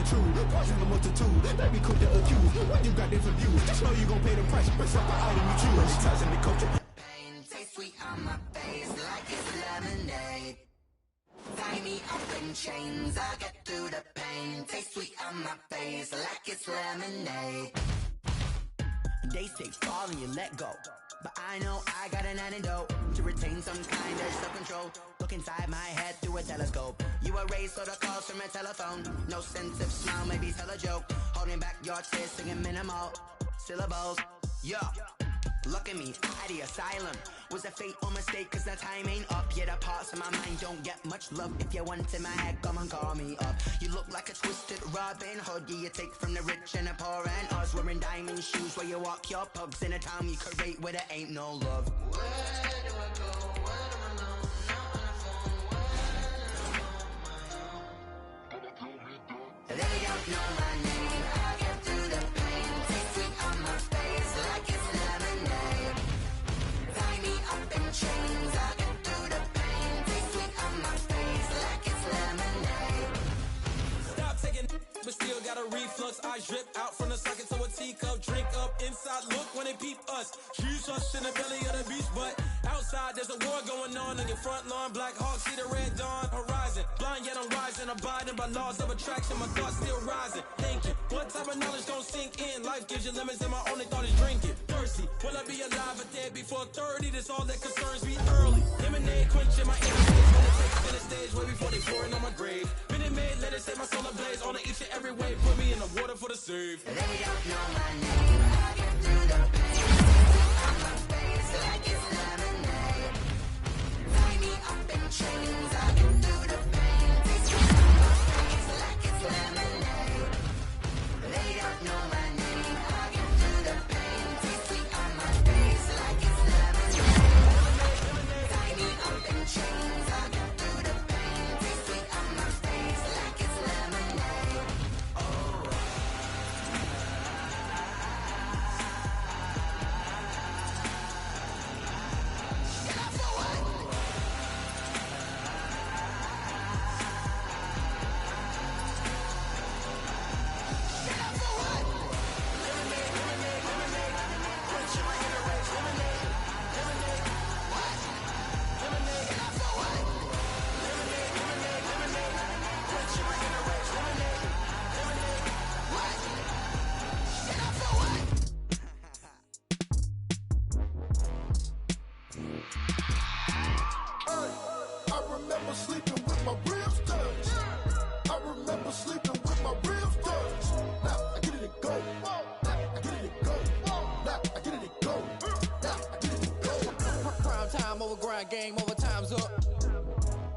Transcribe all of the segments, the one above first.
true. Causing the multitude, let me cook the accused. When you got different views, just know you gon' pay the price. Press up the item you choose. Advertising the culture. Pain tastes sweet on my face like it's lemonade. Tie me up in chains, I'll get through the pain. Taste sweet on my face like it's lemonade. They say fall and you let go, but I know I got an antidote to retain some kind of self-control. Look inside my head through a telescope. You erase all the calls from a telephone. No sense of smile, maybe tell a joke. Holding back your tears, singing minimal syllables. Yo, look at me, at the asylum. Was a fate or mistake, cause the time ain't up. Yeah, the parts of my mind don't get much love. If you want in my head, come and call me up. You look like a twisted Robin Hood. Yeah, you take from the rich and the poor and us. Wearing diamond shoes where you walk your pugs. In a town you create where there ain't no love. Where do I go? Where do I know? Not on the phone. Where do I know my own? They don't know my name. I get through the pain. Taste sweet on my face like it's lemonade. Tie me up in chains, I get through the pain. Taste sweet on my face like it's lemonade. Stop taking, but still got a reflux. I drip out from the socket to a teacup. Drink up inside, look when they peep us. Choose us in the belly of the beast, but outside there's a war going on your front lawn. Black Hawk, see the red dawn horizon. Blind yet I'm rising, abiding by laws of attraction. My thoughts still rising, thinking what type of knowledge gon' sink in? Life gives you lemons and my only thought is drinking. Thirsty, will I be alive or dead before 30? That's all that concerns me early. Lemonade quenching my enemies. When it takes center stage way before they pouring on my grave. Minute Maid, let it set my soul ablaze. On each and every way, put me in the water for the save. They don't know my name, I get through the pain. On my face like it's lemonade. Tie me up in chains, I get through the pain. Taste sweet on my face like it's lemonade. They don't know my name, I get through the pain. Taste sweet on my face like it's lemonade. Tie me up in chains, I get through the pain. Taste sweet on my face like it's lemonade. I remember sleeping with my ribs touched. I remember sleeping with my ribs touched. Now I get it to go. Now I get it to go. Now I get it to go. Now I get it to go. Prime time over grind game, overtime's up.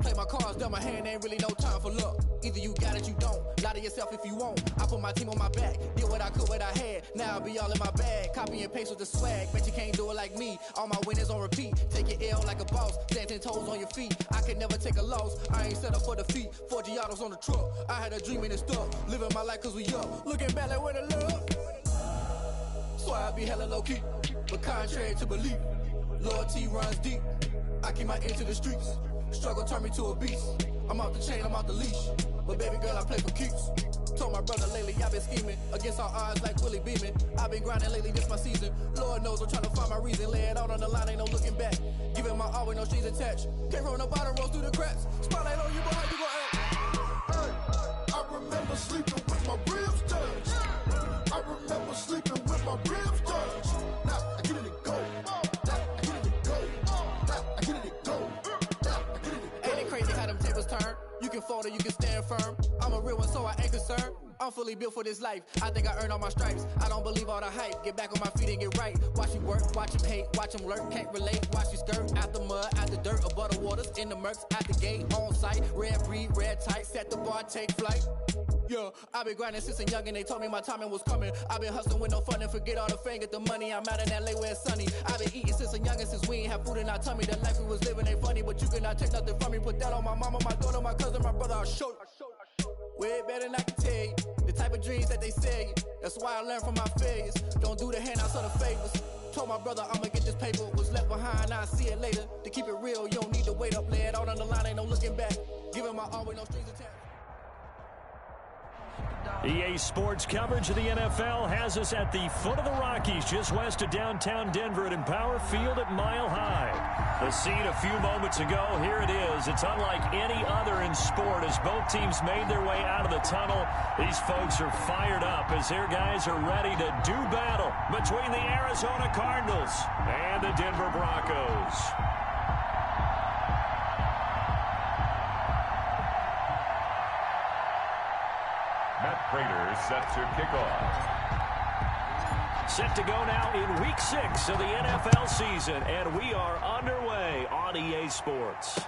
Play my cards, dealt my hand, ain't really no time for luck. Either you got it, you don't. Lie to yourself if you won't. I put my team on my back, did what I could, what I had. Now I'll be all in my bag. Copy and paste with the swag. Bet you can't do it like me. All my winners on repeat. Take your L like a boss. Stand 10 toes on your feet. I can never take a loss. I ain't set up for defeat. 4 Giottos on the truck. I had a dream and it's stuck. Living my life cause we up. Looking back like where the love. So I be hella low key. But contrary to belief, loyalty runs deep. I keep my ear to the streets. Struggle turned me to a beast. I'm off the chain, I'm off the leash. But baby girl, I play for keeps. Told my brother lately, I've been scheming. Against all odds like Willie Beeman. I've been grinding lately, this my season. Lord knows I'm trying to find my reason. Lay it out on the line, ain't no looking back. Giving my all with no strings attached. Came from the bottom, rose through the cracks. Spotlight on you, boy, how you gon' act? Hey, I remember sleeping with my ribs touched. I remember sleeping with my ribs touched. Now I get it to go. Now I get it to go. Now I get it to go. Now I get it to go. Ain't it crazy how them tables turn? You can fold or you can stand firm. I'm a real one, so I ain't concerned. I'm fully built for this life. I think I earned all my stripes. I don't believe all the hype. Get back on my feet and get right. Watch you work, watch him hate, watch him lurk. Can't relate, watch you skirt. Out the mud, out the dirt, above the waters, in the murks, at the gate, on site. Red breed, red tight, set the bar, take flight. Yeah, I been grinding since a young and they told me my timing was coming. I been hustling with no fun and forget all the fame, get the money. I'm out in LA where it's sunny. I been eating since a young and since we ain't have food in our tummy. The life we was living ain't funny, but you cannot take nothing from me. Put that on my mama, my daughter, my cousin, my brother, I'll show you. Way better than I can tell you. The type of dreams that they sell you. That's why I learned from my failures. Don't do the handouts or the favors. Told my brother I'ma get this paper. Was left behind, I'll see it later. To keep it real, you don't need to wait up. Lay it out on the line, ain't no looking back. Giving my all with no strings attached. EA Sports coverage of the NFL has us at the foot of the Rockies, just west of downtown Denver at Empower Field at Mile High. The scene a few moments ago, here it is. It's unlike any other in sport as both teams made their way out of the tunnel. These folks are fired up as their guys are ready to do battle between the Arizona Cardinals and the Denver Broncos. Prater set to kick off. Set to go now in Week 6 of the NFL season, and we are underway on EA Sports.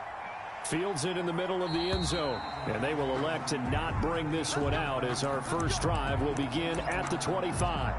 Fields it in the middle of the end zone, and they will elect to not bring this one out as our first drive will begin at the 25.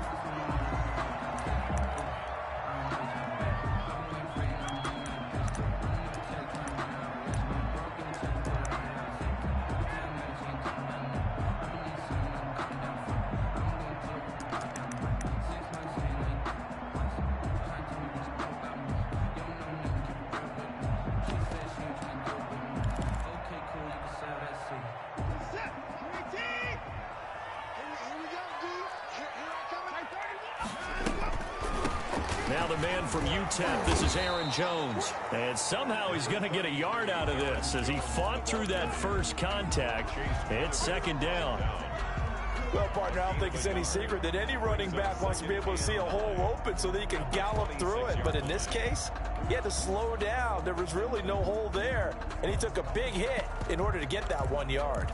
Now the man from UTEP, this is Aaron Jones. And somehow he's going to get a yard out of this as he fought through that first contact. It's second down. Well, partner, I don't think it's any secret that any running back wants to be able to see a hole open so that he can gallop through it. But in this case, he had to slow down. There was really no hole there. And he took a big hit in order to get that 1 yard.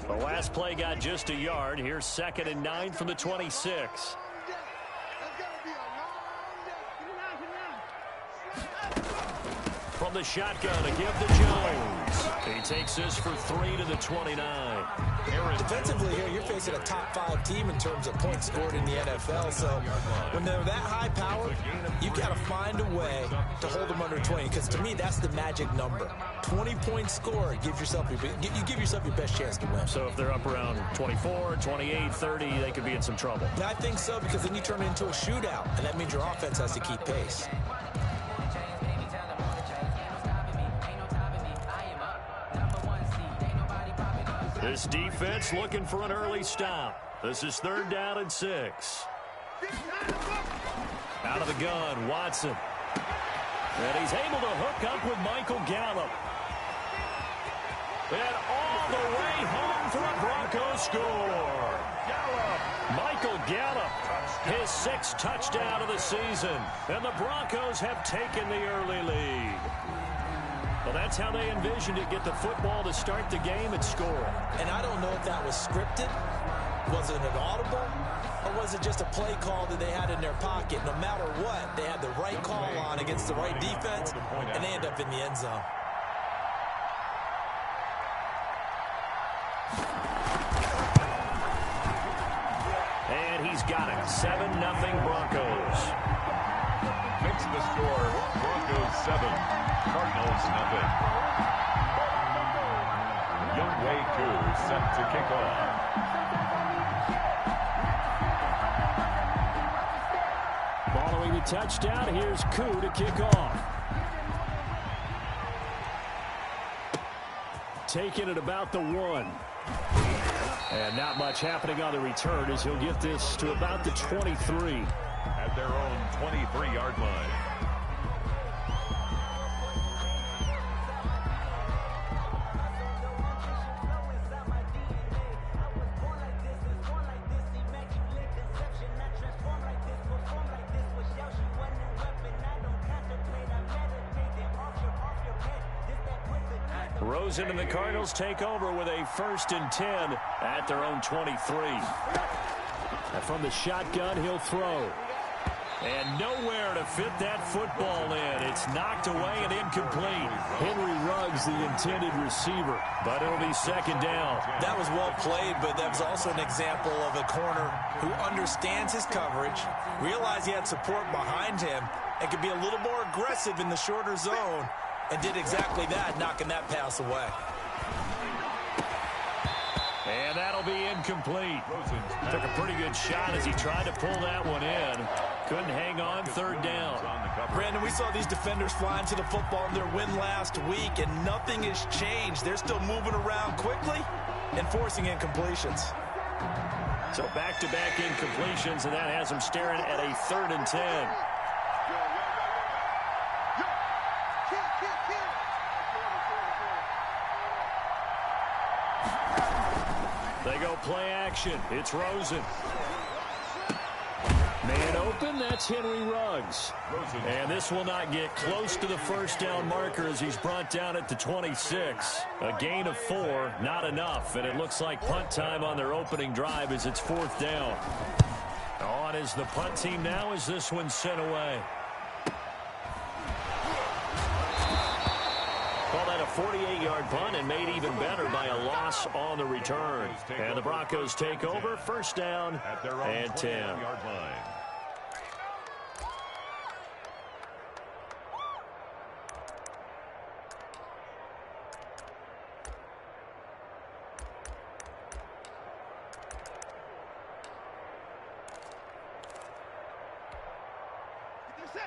The last play got just a yard. Here's 2nd and 9 from the 26. From the shotgun, a give to Jones. He takes this for 3 to the 29. Defensively here, you're facing a top-5 team in terms of points scored in the NFL. So when they're that high power, you've got to find a way to hold them under 20. Because to me, that's the magic number. 20 points scored, you give yourself your best chance to win. So if they're up around 24, 28, 30, they could be in some trouble. I think so, because then you turn it into a shootout, and that means your offense has to keep pace. This defense looking for an early stop. This is 3rd down and 6. Out of the gun, Watson. And he's able to hook up with Michael Gallup. And all the way home for a Broncos score. Michael Gallup, his 6th touchdown of the season. And the Broncos have taken the early lead. Well, that's how they envisioned it, get the football to start the game and score. And I don't know if that was scripted, was it an audible, or was it just a play call that they had in their pocket? No matter what, they had the right call on against the right defense, and they end up in the end zone. And he's got it, 7-0 Broncos. Makes the score, Broncos 7. Cardinals nothing. Younghoe Koo set to kick off. Following the touchdown, here's Koo to kick off. Taking it about the 1. And not much happening on the return as he'll get this to about the 23. At their own 23-yard line. Rosen and the Cardinals take over with a 1st and 10 at their own 23. And from the shotgun, he'll throw. And nowhere to fit that football in. It's knocked away and incomplete. Henry Ruggs, the intended receiver, but it'll be 2nd down. That was well played, but that was also an example of a corner who understands his coverage, realized he had support behind him, and could be a little more aggressive in the shorter zone, and did exactly that, knocking that pass away. And that'll be incomplete. Took a pretty good shot as he tried to pull that one in. Couldn't hang on, 3rd down. Brandon, we saw these defenders flying to the football in their win last week, and nothing has changed. They're still moving around quickly, and forcing incompletions. So back-to-back incompletions, and that has them staring at a 3rd and 10. They go play action. It's Rosen. Man open, that's Henry Ruggs. And this will not get close to the first down marker as he's brought down at the 26. A gain of 4, not enough. And it looks like punt time on their opening drive as it's 4th down. On is the punt team now as this one's sent away. Call that a 48-yard punt and made even better by a loss on the return. And the Broncos take over, 1st down and 10.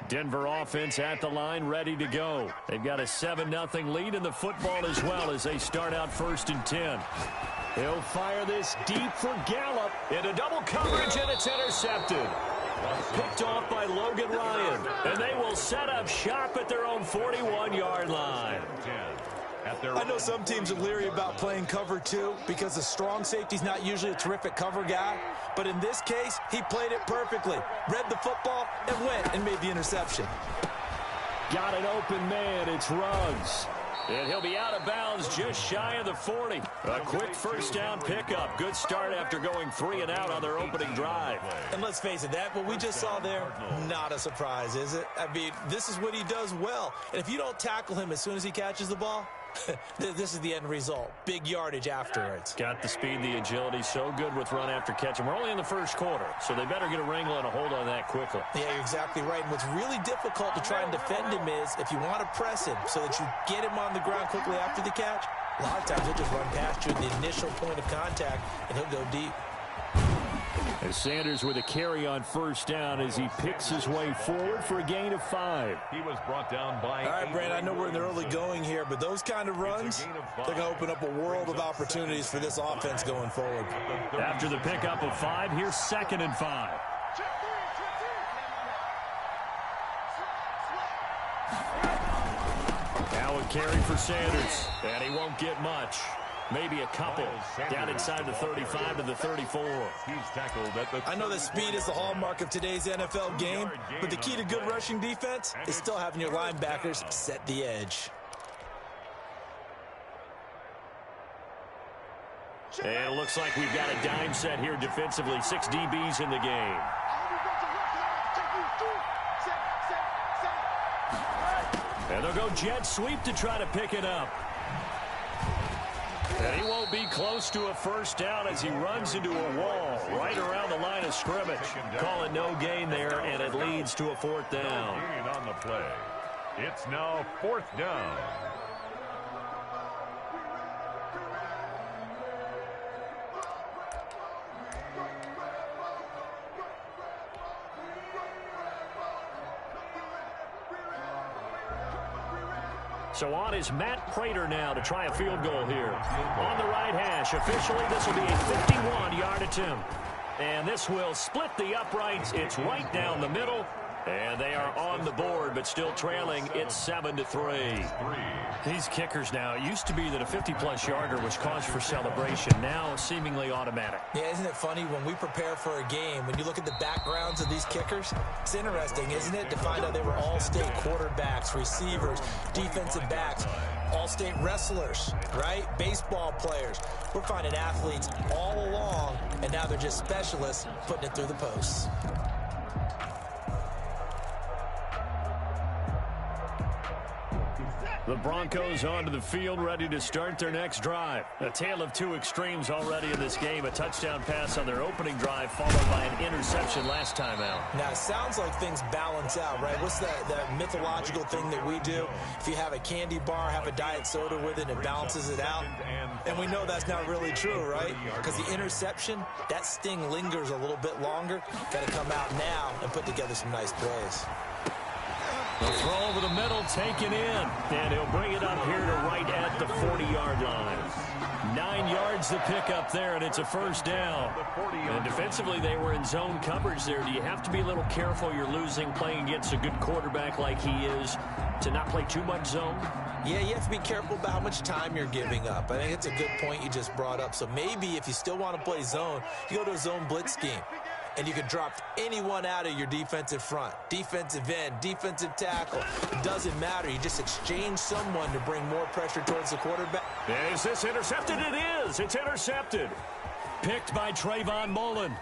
Denver offense at the line, ready to go. They've got a 7-0 lead in the football as well as they start out 1st and 10. He'll fire this deep for Gallup into double coverage, and it's intercepted. Picked off by Logan Ryan, and they will set up shop at their own 41-yard line. I know some teams are leery about playing cover 2 because the strong safety's not usually a terrific cover guy. But in this case, he played it perfectly. Read the football and went and made the interception. Got an open man. It's Ruggs. And he'll be out of bounds just shy of the 40. A quick 1st down pickup. Good start after going 3 and out on their opening drive. And let's face it, that what we just saw there, not a surprise, is it? I mean, this is what he does well. And if you don't tackle him as soon as he catches the ball, this is the end result. Big yardage afterwards. Got the speed, the agility, so good with run after catch. And we're only in the 1st quarter, so they better get a wrangle and a hold on that quickly. Yeah, you're exactly right. And what's really difficult to try and defend him is if you want to press him so that you get him on the ground quickly after the catch, a lot of times he'll just run past you at the initial point of contact, and he'll go deep. As Sanders with a carry on 1st down as he picks his way forward for a gain of 5. He was brought down by... All right, Brand, I know we're in the early going here, but those kind of runs, they're going to open up a world of opportunities for this offense going forward. After the pickup of 5, here's 2nd and 5. Now a carry for Sanders, and he won't get much. Maybe a couple down inside the 35 to the 34. He's tackled at the... I know that speed is the hallmark of today's NFL game, but the key to good rushing defense is still having your linebackers set the edge. And it looks like we've got a dime set here defensively. 6 DBs in the game. And they'll go jet sweep to try to pick it up. And he won't be close to a 1st down as he runs into a wall right around the line of scrimmage. Call it no gain there, and it leads to a 4th down. Gain on the play. It's now 4th down. So on is Matt Prater now to try a field goal here. On the right hash, officially this will be a 51-yard attempt. And this will split the uprights. It's right down the middle. And they are on the board, but still trailing. It's 7-3. These kickers now, it used to be that a 50-plus yarder was cause for celebration. Now seemingly automatic. Yeah, isn't it funny when we prepare for a game, when you look at the backgrounds of these kickers, it's interesting, isn't it, to find out they were all-state quarterbacks, receivers, defensive backs, all-state wrestlers, right? Baseball players. We're finding athletes all along, and now they're just specialists putting it through the posts. The Broncos onto the field, ready to start their next drive. A tale of 2 extremes already in this game. A touchdown pass on their opening drive, followed by an interception last time out. Now, it sounds like things balance out, right? What's that mythological thing that we do? If you have a candy bar, have a diet soda with it, it balances it out. And we know that's not really true, right? Because the interception, that sting lingers a little bit longer. Got to come out now and put together some nice plays. The throw over the middle, taken in. And he'll bring it up here to right at the 40-yard line. 9 yards to pick up there, and it's a first down. And defensively, they were in zone coverage there. Do you have to be a little careful? You're losing, playing against a good quarterback like he is, to not play too much zone? Yeah, you have to be careful about how much time you're giving up. I think it's a good point you just brought up. So maybe if you still want to play zone, you go to a zone blitz scheme. And you can drop anyone out of your defensive front. Defensive end, defensive tackle. It doesn't matter. You just exchange someone to bring more pressure towards the quarterback. Is this intercepted? It is. It's intercepted. Picked by Trayvon Mullen.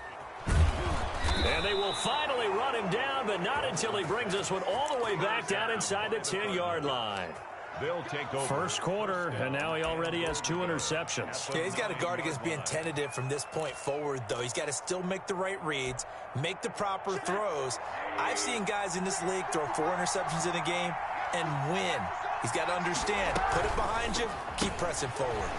And they will finally run him down, but not until he brings us one all the way back down inside the 10-yard line. They'll take over. First quarter, and now he already has 2 interceptions. Okay, he's got to guard against being tentative from this point forward, though. He's got to still make the right reads, make the proper throws. I've seen guys in this league throw 4 interceptions in a game and win. He's got to understand, put it behind you, keep pressing forward.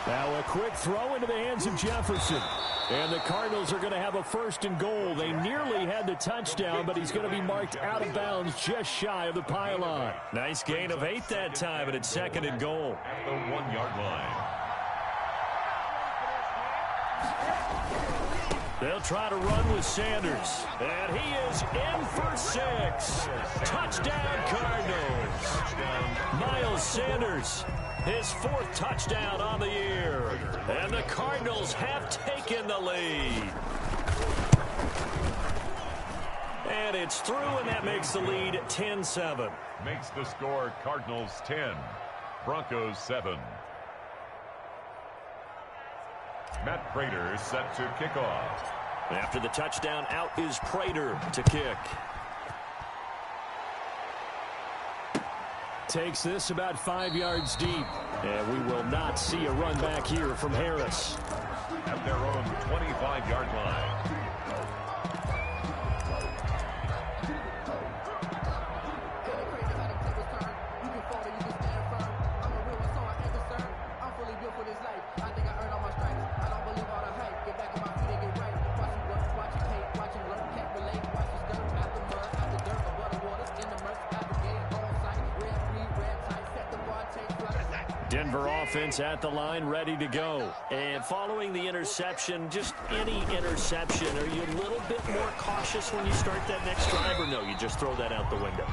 Now a quick throw into the hands of Jefferson. And the Cardinals are going to have a 1st and goal. They nearly had the touchdown, but he's going to be marked out of bounds just shy of the pylon. Nice gain of 8 that time, and it's 2nd and goal. At the 1-yard line. They'll try to run with Sanders. And he is in for 6. Touchdown, Cardinals. Miles Sanders, his 4th touchdown on the year. And the Cardinals have taken the lead. And it's through, and that makes the lead 10-7. Makes the score Cardinals 10, Broncos 7. Matt Prater set to kick off. After the touchdown, out is Prater to kick. Takes this about 5 yards deep. And we will not see a run back here from Harris. At their own 25-yard line. Denver offense at the line, ready to go. And following the interception, just any interception, are you a little bit more cautious when you start that next drive, or no, you just throw that out the window?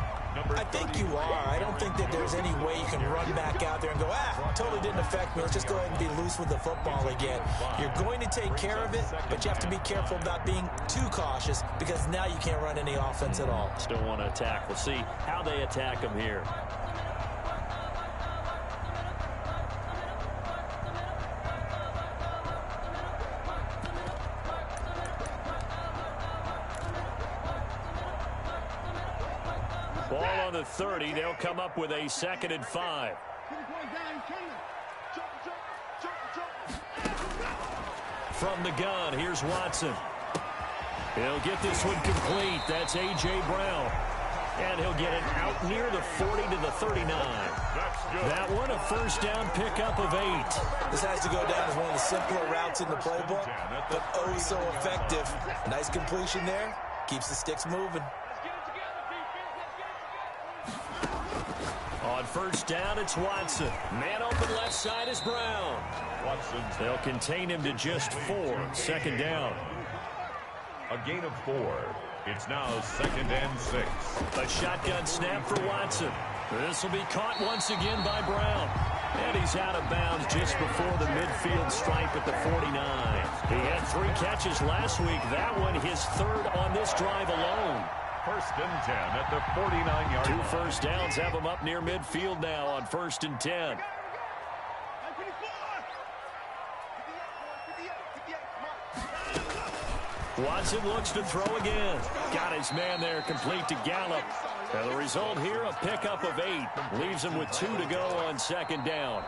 I think you are. I don't think that there's any way you can run back out there and go, totally didn't affect me. Let's just go ahead and be loose with the football again. You're going to take care of it, but you have to be careful about being too cautious because now you can't run any offense at all. Still want to attack. We'll see how they attack him here. Ball on the 30. They'll come up with a 2nd and 5. From the gun, here's Watson. He'll get this one complete. That's A.J. Brown. And he'll get it out near the 40 to the 39. That one, a 1st down pickup of 8. This has to go down as one of the simpler routes in the playbook, but oh so effective. Nice completion there. Keeps the sticks moving. On 1st down, it's Watson. Man open left side is Brown. They'll contain him to just 4. 2nd down. A gain of 4. It's now 2nd and 6. A shotgun snap for Watson. This will be caught once again by Brown. And he's out of bounds just before the midfield stripe at the 49. He had 3 catches last week. That one his 3rd on this drive alone. 1st and 10 at the 49-yard line. 2 first downs have him up near midfield now on 1st and 10. Watson looks to throw again. Got his man there, complete to Gallup. And the result here, a pickup of 8. Leaves him with 2 to go on 2nd down.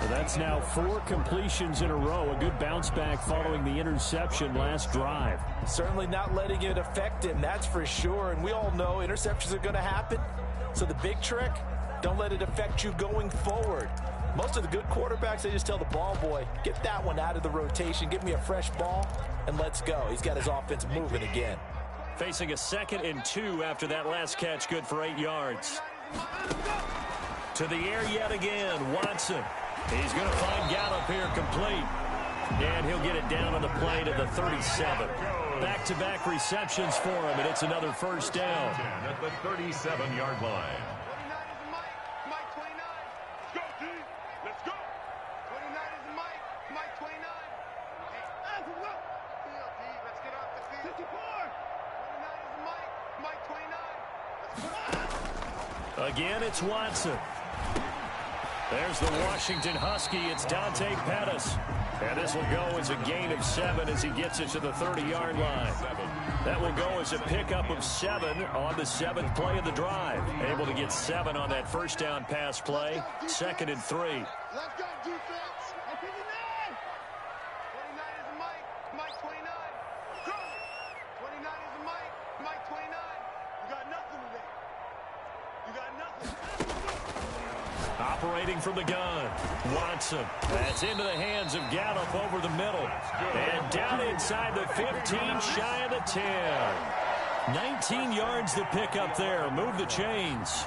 So that's now 4 completions in a row. A good bounce back following the interception last drive. Certainly not letting it affect him, that's for sure. And we all know interceptions are going to happen. So the big trick, don't let it affect you going forward. Most of the good quarterbacks, they just tell the ball boy, get that one out of the rotation, give me a fresh ball, and let's go. He's got his offense moving again. Facing a 2nd and 2 after that last catch, good for 8 yards. To the air yet again, Watson. He's going to find Gallup here complete. And he'll get it down on the play to the 37. Back-to-back receptions for him, and it's another first down. At the 37-yard line. Again, it's Watson. There's the Washington Husky. It's Dante Pettis. And this will go as a gain of 7 as he gets it to the 30-yard line. That will go as a pickup of 7 on the 7th play of the drive. Able to get 7 on that first down pass play. 2nd and 3. Let's go, defense. 29 is Mike. Mike 29. Go. 29 is Mike. Mike 29. You got nothing today. You got nothing. Operating from the gun, Watson. That's into the hands of Gallup over the middle. And down inside the 15, shy of the 10. 19 yards to pick up there. Move the chains.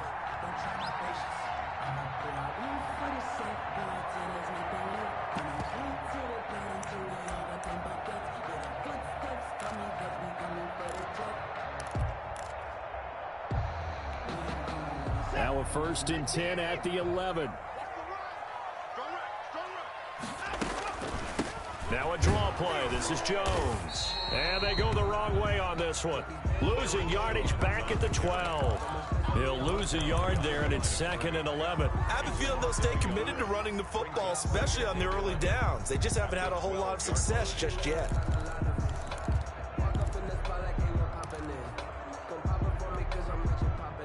Now a 1st and 10 at the 11. Now a draw play. This is Jones. And they go the wrong way on this one. Losing yardage back at the 12. He'll lose a yard there, and it's 2nd and 11. I have a feeling they'll stay committed to running the football, especially on the early downs. They just haven't had a whole lot of success just yet.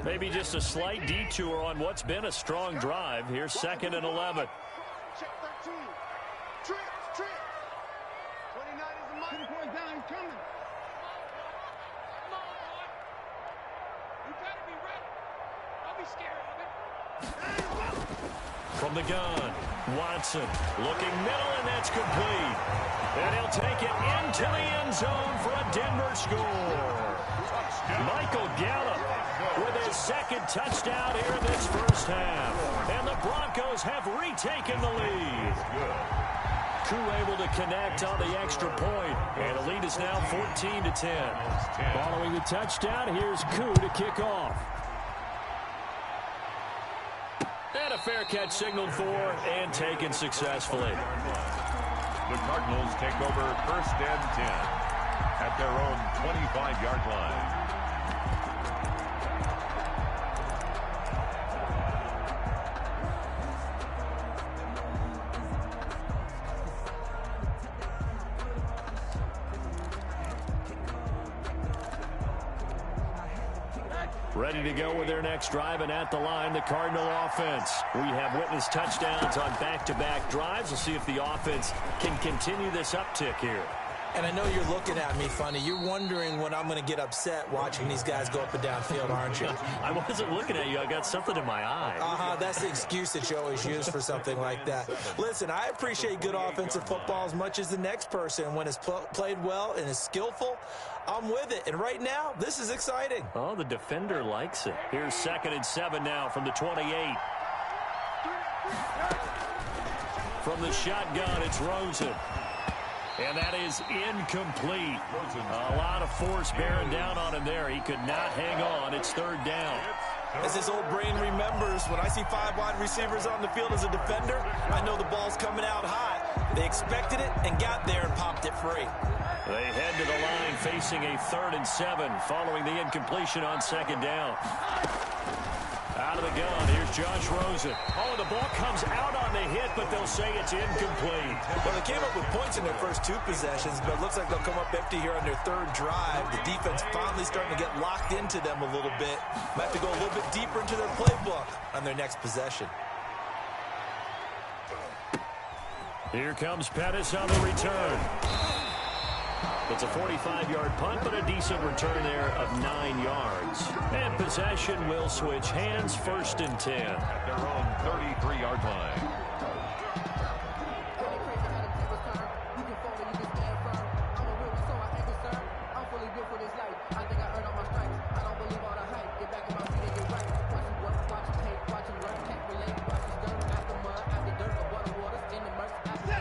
Maybe just a slight detour on what's been a strong drive. Here's 2nd and 11. Check 13. Trips. 29 is the money. 2 points down. He's coming. Come on, boy. You better be ready. Don't be scared of it. From the gun, Watson looking middle, and that's complete. And he'll take it into the end zone for a Denver score. Michael Gallup with his 2nd touchdown here in this first half. And the Broncos have retaken the lead. Koo able to connect on the extra point. And the lead is now 14-10. Following the touchdown, here's Koo to kick off. And a fair catch signaled for and taken successfully. The Cardinals take over 1st and 10 at their own 25-yard line. Ready to go with their next drive, and at the line, the Cardinal offense. We have witnessed touchdowns on back-to-back drives. We'll see if the offense can continue this uptick here. And I know you're looking at me funny. You're wondering when I'm going to get upset watching these guys go up and down field, aren't you? I wasn't looking at you. I got something in my eye. That's the excuse that you always use for something like that. Listen, I appreciate good offensive football as much as the next person. When it's played well and is skillful, I'm with it. And right now, this is exciting. Oh, the defender likes it. Here's 2nd and 7 now from the 28. From the shotgun, it's Rosen. And that is incomplete. A lot of force bearing down on him there. He could not hang on. It's 3rd down. As his old brain remembers, when I see 5 wide receivers on the field as a defender, I know the ball's coming out hot. They expected it and got there and popped it free. They head to the line facing a 3rd and 7 following the incompletion on 2nd down. Out of the gun, here's Josh Rosen. Oh, the ball comes out on the hit, but they'll say it's incomplete. Well, they came up with points in their first 2 possessions, but it looks like they'll come up empty here on their 3rd drive. The defense finally starting to get locked into them a little bit. Might have to go a little bit deeper into their playbook on their next possession. Here comes Pettis on the return. It's a 45-yard punt, but a decent return there of 9 yards. And possession will switch hands, 1st and 10. At their own 33-yard line. I'm a real, so I ain't concerned. I'm fully built for this life. I think I earned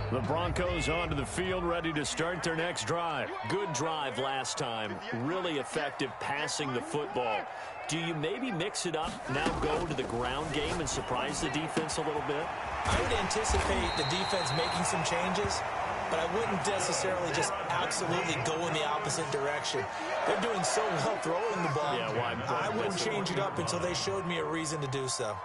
The Broncos onto the field, ready to start their next drive. Good drive last time. Really effective passing the football. Do you maybe mix it up, now go to the ground game and surprise the defense a little bit? I would anticipate the defense making some changes, but I wouldn't necessarily just absolutely go in the opposite direction. They're doing so well throwing the ball. Yeah, well, I wouldn't change it up until they showed me a reason to do so.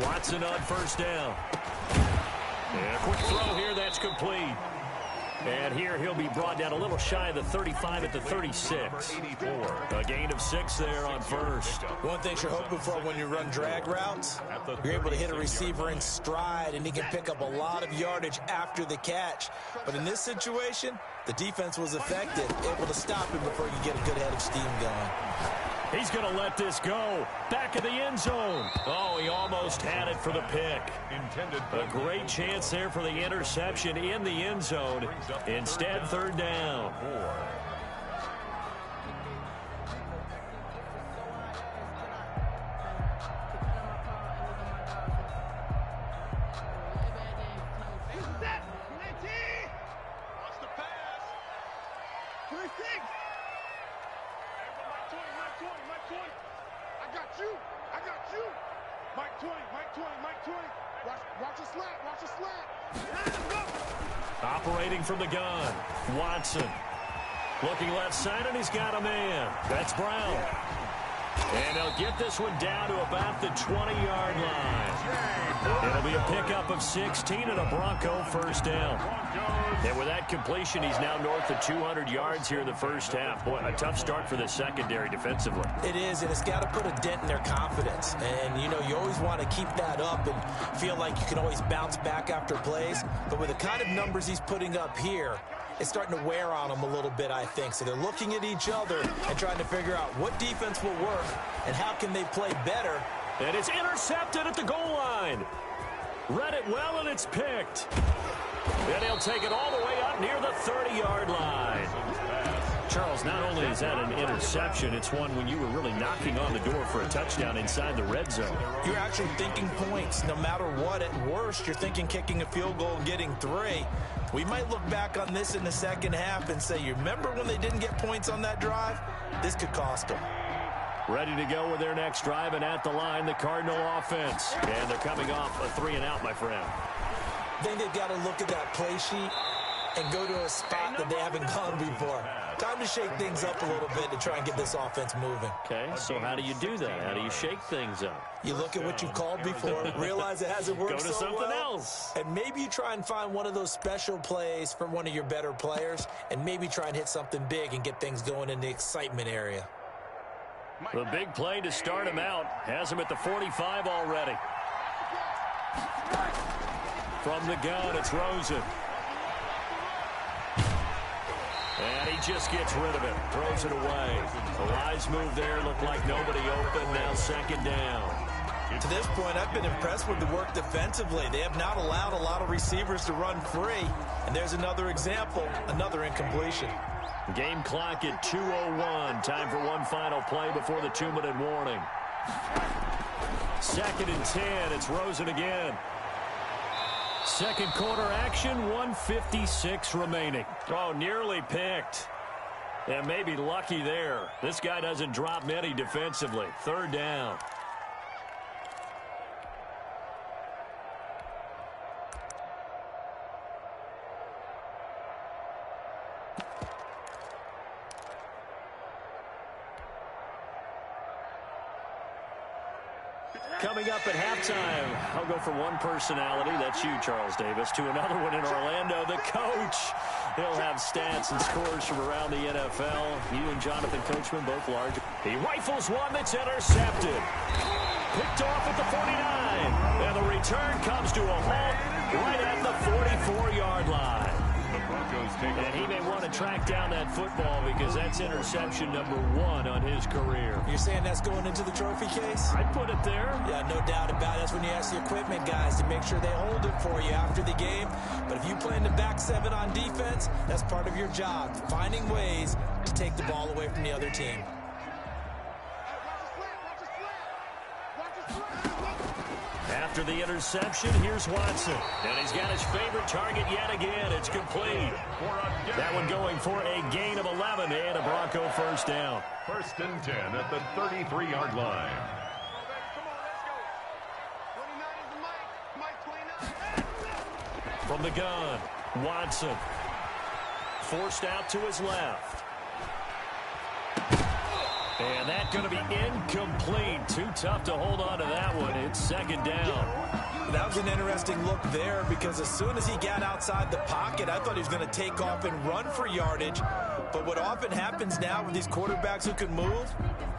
Watson on first down. And a quick throw here, that's complete. And here he'll be brought down a little shy of the 35 at the 36. A gain of 6 there on first. One thing you're hoping for when you run drag routes, you're able to hit a receiver in stride, and he can pick up a lot of yardage after the catch. But in this situation, the defense was effective, able to stop him before you get a good head of steam going. He's going to let this go. Back of the end zone. Oh, he almost had it for the pick. A great chance there for the interception in the end zone. Instead, third down. Operating from the gun, Watson. Looking left side, and he's got a man. That's Brown. And they'll get this one down to about the 20-yard line. It'll be a pickup of 16 and a Bronco first down. And with that completion, he's now north of 200 yards here in the first half. Boy, a tough start for the secondary defensively. It is, and it's got to put a dent in their confidence. And, you know, you always want to keep that up and feel like you can always bounce back after plays. But with the kind of numbers he's putting up here, it's starting to wear on them a little bit, I think. So they're looking at each other and trying to figure out what defense will work and how can they play better. And it's intercepted at the goal line. Read it well, and it's picked. And he'll take it all the way up near the 30-yard line. Charles, not only is that an interception, it's one when you were really knocking on the door for a touchdown inside the red zone. You're actually thinking points. No matter what, at worst, you're thinking kicking a field goal and getting 3. We might look back on this in the second half and say, you remember when they didn't get points on that drive? This could cost them. Ready to go with their next drive, and at the line, the Cardinal offense. And they're coming off a 3-and-out, my friend. I think they've got to look at that play sheet and go to a spot that they haven't gone before. Time to shake things up a little bit to try and get this offense moving. Okay, so how do you do that? How do you shake things up? You look at what you've called before, realize it hasn't worked so well. Go to something else. And maybe you try and find one of those special plays from one of your better players, and maybe try and hit something big and get things going in the excitement area. The big play to start him out. Has him at the 45 already. From the gun, it's Rosen. And he just gets rid of it. Throws it away. A wise move there. Looked like nobody open. Now second down. To this point, I've been impressed with the work defensively. They have not allowed a lot of receivers to run free. And there's another example, another incompletion. Game clock at 2:01. Time for one final play before the 2-minute warning. 2nd and 10. It's Rosen again. Second quarter action, 1:56 remaining. Oh, nearly picked. And maybe lucky there. This guy doesn't drop many defensively. Third down. Coming up at halftime, I'll go from one personality, that's you, Charles Davis, to another one in Orlando, the coach. He'll have stats and scores from around the NFL. You and Jonathan Coachman, both large. He rifles one that's intercepted. Picked off at the 49. And the return comes to a halt right at the 44-yard line. And he may want to track down that football because that's interception number 1 on his career. You're saying that's going into the trophy case? I'd put it there. Yeah, no doubt about it. That's when you ask the equipment guys to make sure they hold it for you after the game. But if you play in the back 7 on defense, that's part of your job, finding ways to take the ball away from the other team. After the interception, here's Watson. And he's got his favorite target yet again. It's complete. That one going for a gain of 11 and a Bronco first down. 1st and 10 at the 33-yard line. From the gun, Watson. Forced out to his left. And that's going to be incomplete. Too tough to hold on to that one. It's 2nd down. That was an interesting look there because as soon as he got outside the pocket, I thought he was going to take off and run for yardage. But what often happens now with these quarterbacks who can move,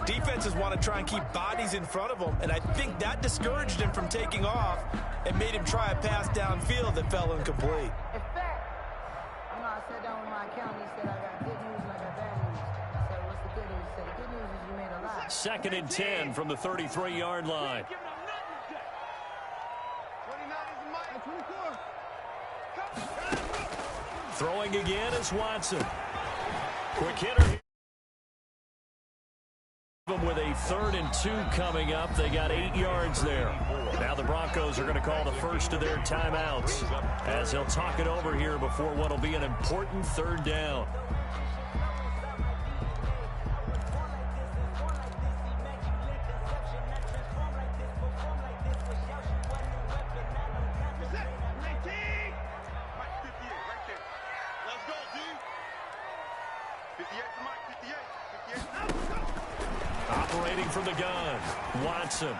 defenses want to try and keep bodies in front of them. And I think that discouraged him from taking off and made him try a pass downfield that fell incomplete. In fact, you know, I sat down with my accountant. He said I got good news and I got bad news. I said, what's the good news? He said, the good news is you made a lot. 2nd and 10 from the 33-yard line. Throwing again is Watson. Quick hitter. With a 3rd and 2 coming up. They got 8 yards there. Now the Broncos are going to call the first of their timeouts as they'll talk it over here before what will be an important 3rd down. Operating from the gun, Watson.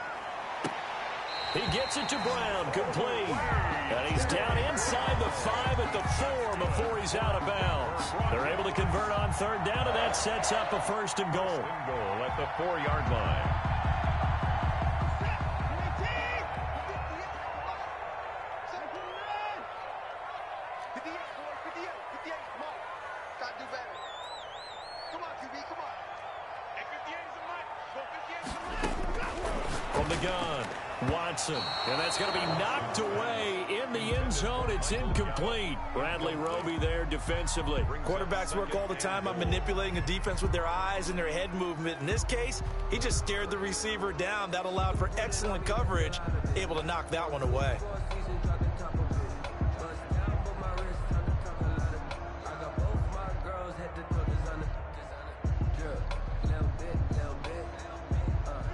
He gets it to Brown, complete. And he's down inside the 5 at the 4 before he's out of bounds. They're able to convert on 3rd down, and that sets up a 1st and goal. Goal at the 4-yard line. From the gun, Watson. And that's going to be knocked away in the end zone. It's incomplete. Bradley Roby there defensively. Quarterbacks work all the time on manipulating the defense with their eyes and their head movement. In this case, he just stared the receiver down. That allowed for excellent coverage, able to knock that one away.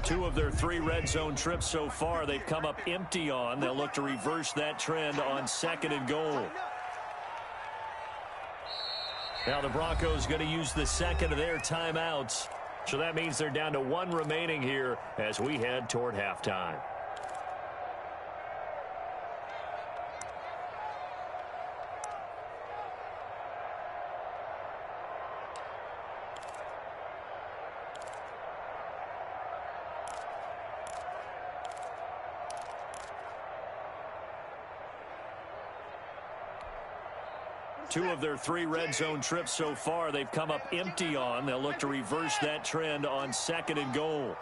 Two of their 3 red zone trips so far, they've come up empty on. They'll look to reverse that trend on 2nd and goal. Now the Broncos going to use the 2nd of their timeouts. So that means they're down to 1 remaining here as we head toward halftime. Two of their 3 red zone trips so far, they've come up empty on. They'll look to reverse that trend on 2nd and goal.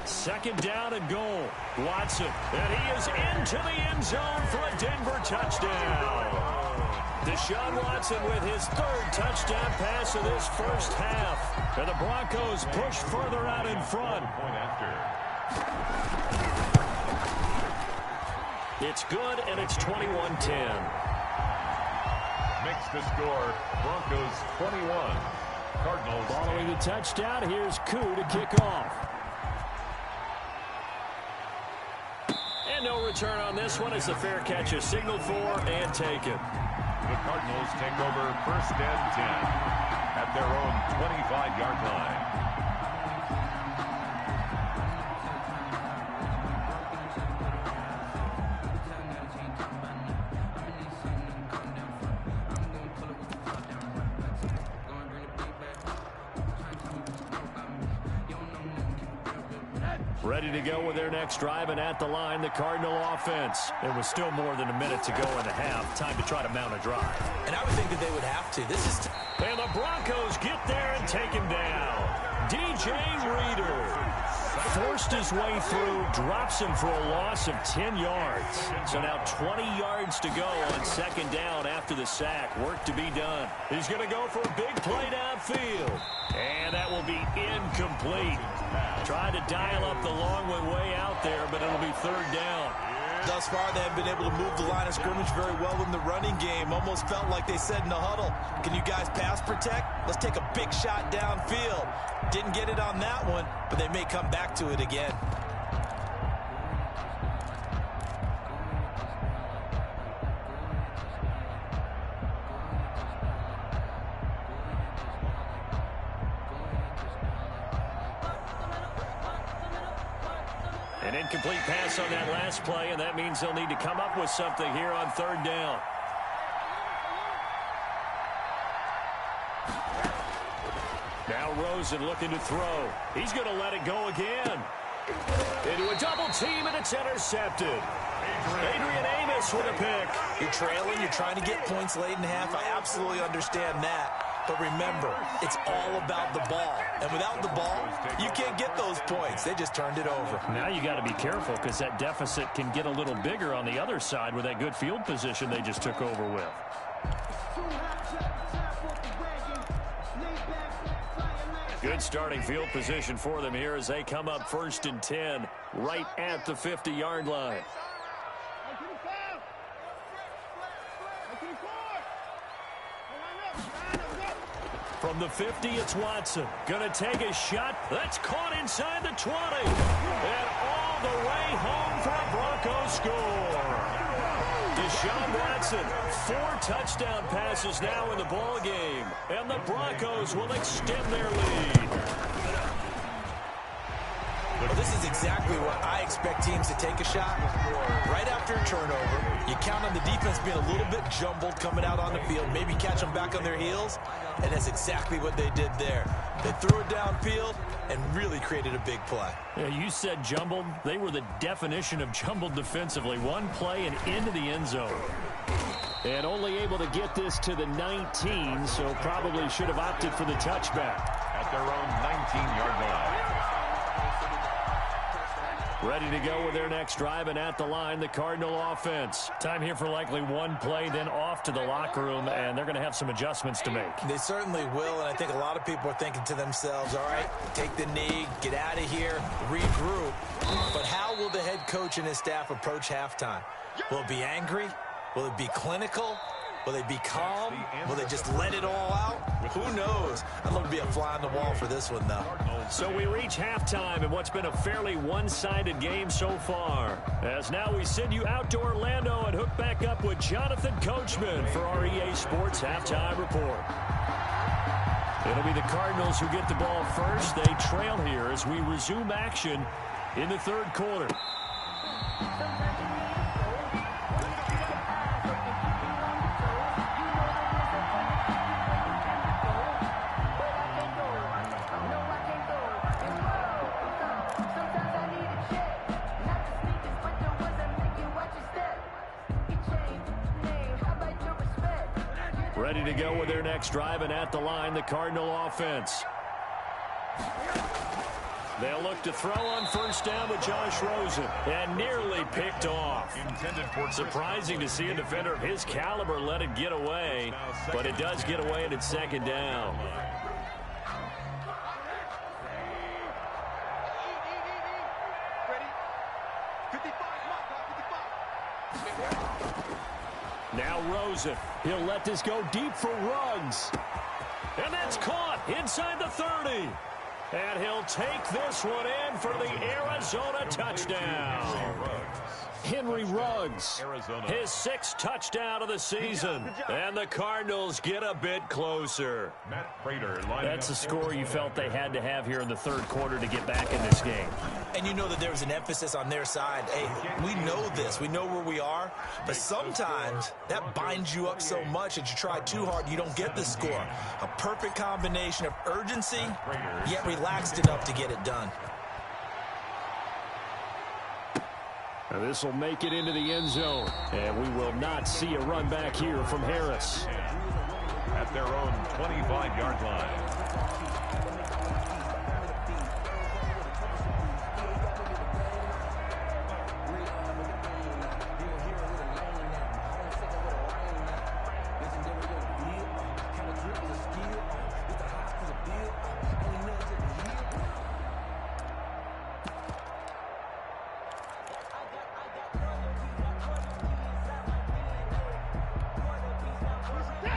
Second down and goal. Watson, and he is into the end zone for a Denver touchdown. Deshaun Watson with his 3rd touchdown pass of this first half. And the Broncos push further out in front. It's good, and it's 21-10. Makes the score, Broncos 21. Cardinals. Following the touchdown, here's Koo to kick off. And no return on this one as the fair catch is signaled for and taken. The Cardinals take over 1st and 10 at their own 25-yard line. Ready to go with their next drive, and at the line, the Cardinal offense. It was still more than a minute to go in the half. Time to try to mount a drive. And I would think that they would have to. This is and the Broncos get there and take him down. DJ Reader. forced his way through, drops him for a loss of 10 yards. So now 20 yards to go on second down after the sack. Work to be done. He's going to go for a big play downfield. And that will be incomplete. Tried to dial up the long one way out there, but it'll be third down. Thus far, they have been able to move the line of scrimmage very well in the running game. Almost felt like they said in the huddle, can you guys pass protect? Let's take a big shot downfield. Didn't get it on that one, but they may come back to it again. An incomplete pass on that last play, and that means they'll need to come up with something here on third down. Now Rosen looking to throw. He's going to let it go again. Into a double team, and it's intercepted. Adrian Amos with a pick. You're trailing, you're trying to get points late in half. I absolutely understand that. But remember, it's all about the ball. And without the ball, you can't get those points. They just turned it over. Now you got to be careful because that deficit can get a little bigger on the other side with that good field position they just took over with. Good starting field position for them here as they come up 1st and 10 right at the 50-yard line. From the 50, it's Watson. Gonna take a shot. That's caught inside the 20. And all the way home for a Broncos score. Deshaun Watson, 4 touchdown passes now in the ball game. And the Broncos will extend their lead. Well, this is exactly what I expect teams to take a shot. Right after a turnover, you count on the defense being a little bit jumbled coming out on the field, maybe catch them back on their heels, and that's exactly what they did there. They threw it downfield and really created a big play. Yeah, you said jumbled. They were the definition of jumbled defensively. One play and into the end zone. And only able to get this to the 19, so probably should have opted for the touchback. At their own 19-yard line. Ready to go with their next drive, and at the line, the Cardinal offense. Time here for likely one play, then off to the locker room, and they're going to have some adjustments to make. They certainly will, and I think a lot of people are thinking to themselves, all right, take the knee, get out of here, regroup. But how will the head coach and his staff approach halftime? Will it be angry? Will it be clinical? Will they be calm? Will they just let it all out? Who knows? I'd love to be a fly on the wall for this one, though. So we reach halftime in what's been a fairly one-sided game so far. As now we send you out to Orlando and hook back up with Jonathan Coachman for our EA Sports Halftime Report. It'll be the Cardinals who get the ball first. They trail here as we resume action in the third quarter. Ready to go with their next drive, and at the line, the Cardinal offense. They'll look to throw on first down with Josh Rosen, and nearly picked off. Surprising to see a defender of his caliber let it get away, but it does get away, and it's second down. Now Rosen. He'll let this go deep for Ruggs. And that's caught inside the 30. And he'll take this one in for the Arizona touchdown. Henry Ruggs, his 6th touchdown of the season. And the Cardinals get a bit closer. That's a score you felt they had to have here in the third quarter to get back in this game. And you know that there was an emphasis on their side. Hey, we know this. We know where we are. But sometimes that binds you up so much that you try too hard, you don't get the score. A perfect combination of urgency, yet relaxed enough to get it done. Now this will make it into the end zone. And we will not see a run back here from Harris. At their own 25-yard line.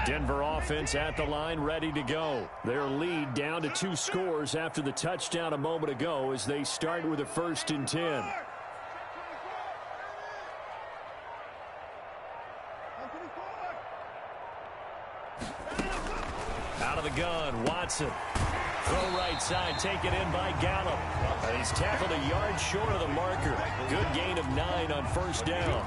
Denver offense at the line, ready to go. Their lead down to 2 scores after the touchdown a moment ago as they start with a 1st and 10. Out of the gun, Watson. Throw right side, taken in by Gallup. And he's tackled a yard short of the marker. Good gain of 9 on 1st down.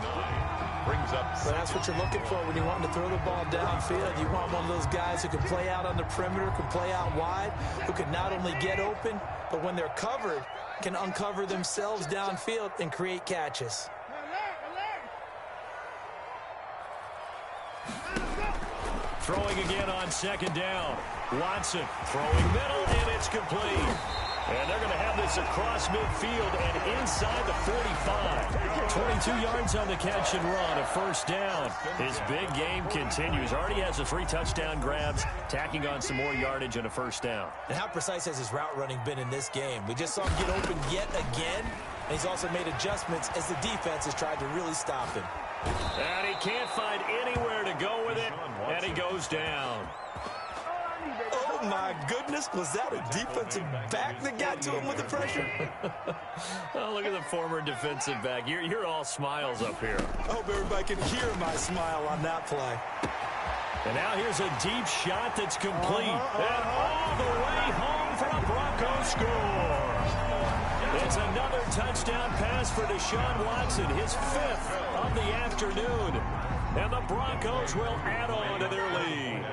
Brings up. But that's what you're looking for when you want to throw the ball downfield. You want one of those guys who can play out on the perimeter, can play out wide, who can not only get open, but when they're covered, can uncover themselves downfield and create catches. Throwing again on 2nd down. Watson throwing middle, and it's complete. And they're going to have this across midfield and inside the 45. 22 yards on the catch and run, a 1st down. His big game continues. Already has the 3 touchdown grabs, tacking on some more yardage and a 1st down. And how precise has his route running been in this game? We just saw him get open yet again, and he's also made adjustments as the defense has tried to really stop him. And he can't find anywhere to go with it, and he goes down. Oh, my goodness. Was that a defensive back that got to him with the pressure? Oh, look at the former defensive back. You're all smiles up here. I hope everybody can hear my smile on that play. And now here's a deep shot that's complete. And all the way home for a Broncos score. It's another touchdown pass for Deshaun Watson, his 5th of the afternoon. And the Broncos will add on to their lead.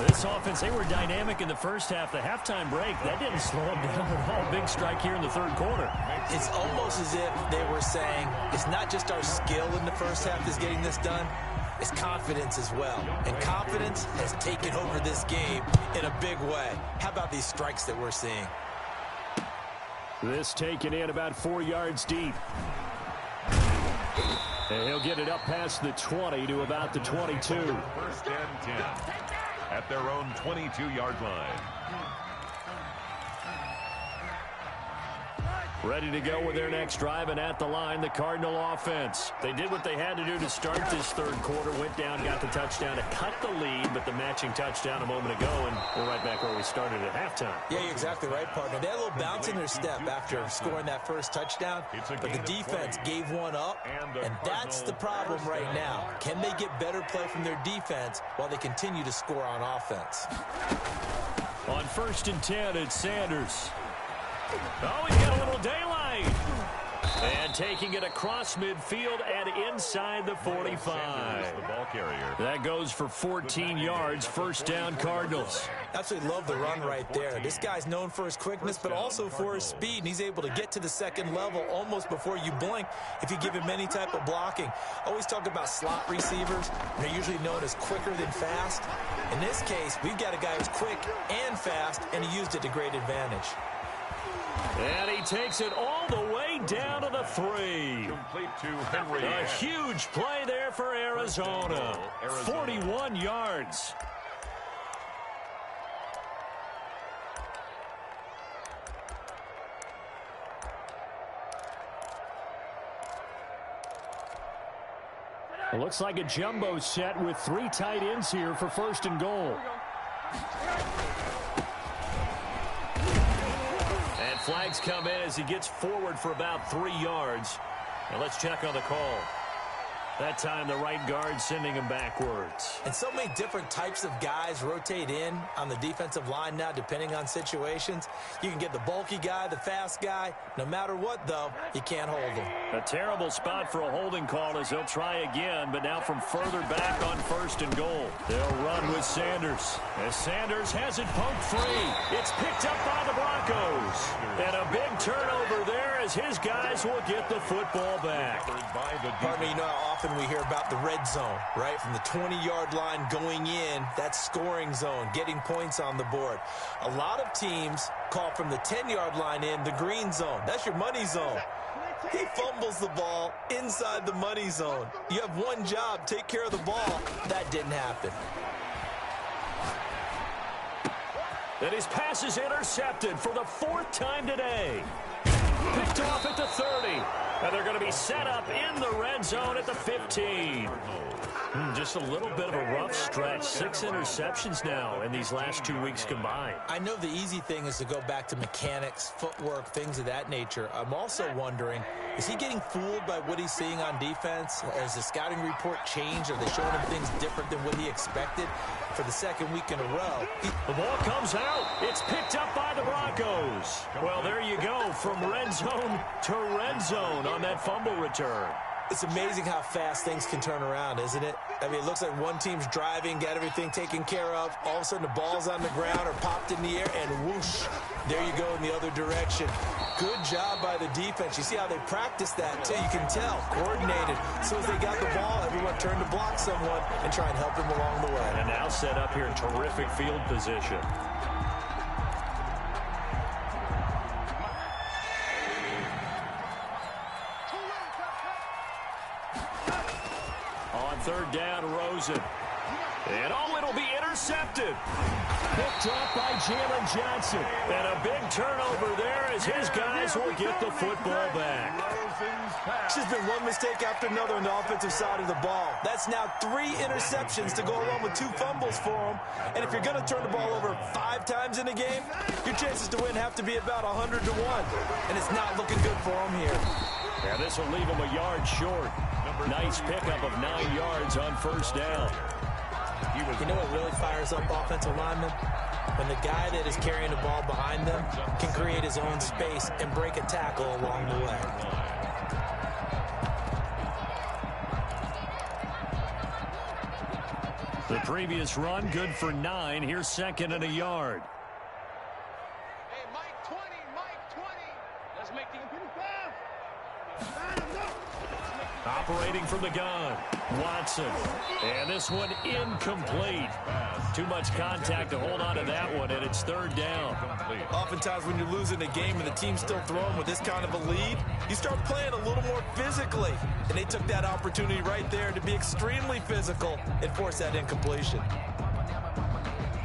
This offense, they were dynamic in the first half. The halftime break, that didn't slow them down at all. Big strike here in the 3rd quarter. It's almost as if they were saying, it's not just our skill in the first half that's getting this done, it's confidence as well. And confidence has taken over this game in a big way. How about these strikes that we're seeing? This taken in about 4 yards deep. And he'll get it up past the 20 to about the 22. 1st and 10 at their own 22-yard line. Ready to go with their next drive, and at the line, the Cardinal offense. They did what they had to do to start this 3rd quarter, went down, got the touchdown to cut the lead, but the matching touchdown a moment ago, and we're right back where we started at halftime. Yeah, you're exactly right, partner. They had a little bounce in their step after scoring that 1st touchdown, but the defense gave one up, and that's the problem right now. Can they get better play from their defense while they continue to score on offense? On 1st and 10, it's Sanders. Oh, he's got a little daylight. And taking it across midfield and inside the 45. The ball carrier. That goes for 14 yards. 1st down, Cardinals. Absolutely love the run right there. This guy's known for his quickness, but also for his speed. And he's able to get to the 2nd level almost before you blink if you give him any type of blocking. Always talk about slot receivers. They're usually known as quicker than fast. In this case, we've got a guy who's quick and fast, and he used it to great advantage. And he takes it all the way down to the 3. Complete to Henry. A huge play there for Arizona. 41 yards. It looks like a jumbo set with 3 tight ends here for 1st and goal. And flags come in as he gets forward for about 3 yards. And let's check on the call. That time the right guard sending him backwards. And so many different types of guys rotate in on the defensive line now depending on situations. You can get the bulky guy, the fast guy. No matter what, though, you can't hold him. A terrible spot for a holding call as they'll try again, but now from further back on 1st and goal. They'll run with Sanders. As Sanders has it poked free. It's picked up by the Broncos. And a big turnover there as his guys will get the football back. Partner, you know how often we hear about the red zone, right? From the 20-yard line going in, that's scoring zone, getting points on the board. A lot of teams call from the 10-yard line in the green zone. That's your money zone. He fumbles the ball inside the money zone. You have one job, take care of the ball. That didn't happen. And his pass is intercepted for the 4th time today. Picked off at the 30. And they're going to be set up in the red zone at the 15. Just a little bit of a rough stretch. 6 interceptions now in these last 2 weeks combined. I know the easy thing is to go back to mechanics, footwork, things of that nature. I'm also wondering, is he getting fooled by what he's seeing on defense? Has the scouting report changed? Are they showing him things different than what he expected for the second week in a row? The ball comes out. It's picked up by the Broncos. Well, there you go, from red zone to red zone on that fumble return. It's amazing how fast things can turn around, isn't it? I mean, it looks like one team's driving, got everything taken care of. All of a sudden, the ball's on the ground or popped in the air, and whoosh, there you go in the other direction. Good job by the defense. You see how they practice that, too. You can tell, coordinated. As soon as they got the ball, everyone turned to block someone and try and help him along the way. And now set up here in terrific field position. Third down, Rosen. And it'll be intercepted. Picked up by Jalen Johnson. And a big turnover there as his guys will get the football back. It's just been one mistake after another on the offensive side of the ball. That's now 3 interceptions to go along with 2 fumbles for him. And if you're going to turn the ball over 5 times in a game, your chances to win have to be about 100 to 1. And it's not looking good for him here. Yeah, this will leave him a yard short. Nice pickup of 9 yards on first down. You know what really fires up offensive linemen? When the guy that is carrying the ball behind them can create his own space and break a tackle along the way. The previous run, good for 9. Here's second and a yard. Hey, Mike 20, Mike 20. Let's make the Operating from the gun, Watson. And this one incomplete. Too much contact to hold on to that one, and it's third down. Oftentimes when you're losing a game and the team's still throwing with this kind of a lead, you start playing a little more physically. And they took that opportunity right there to be extremely physical and force that incompletion.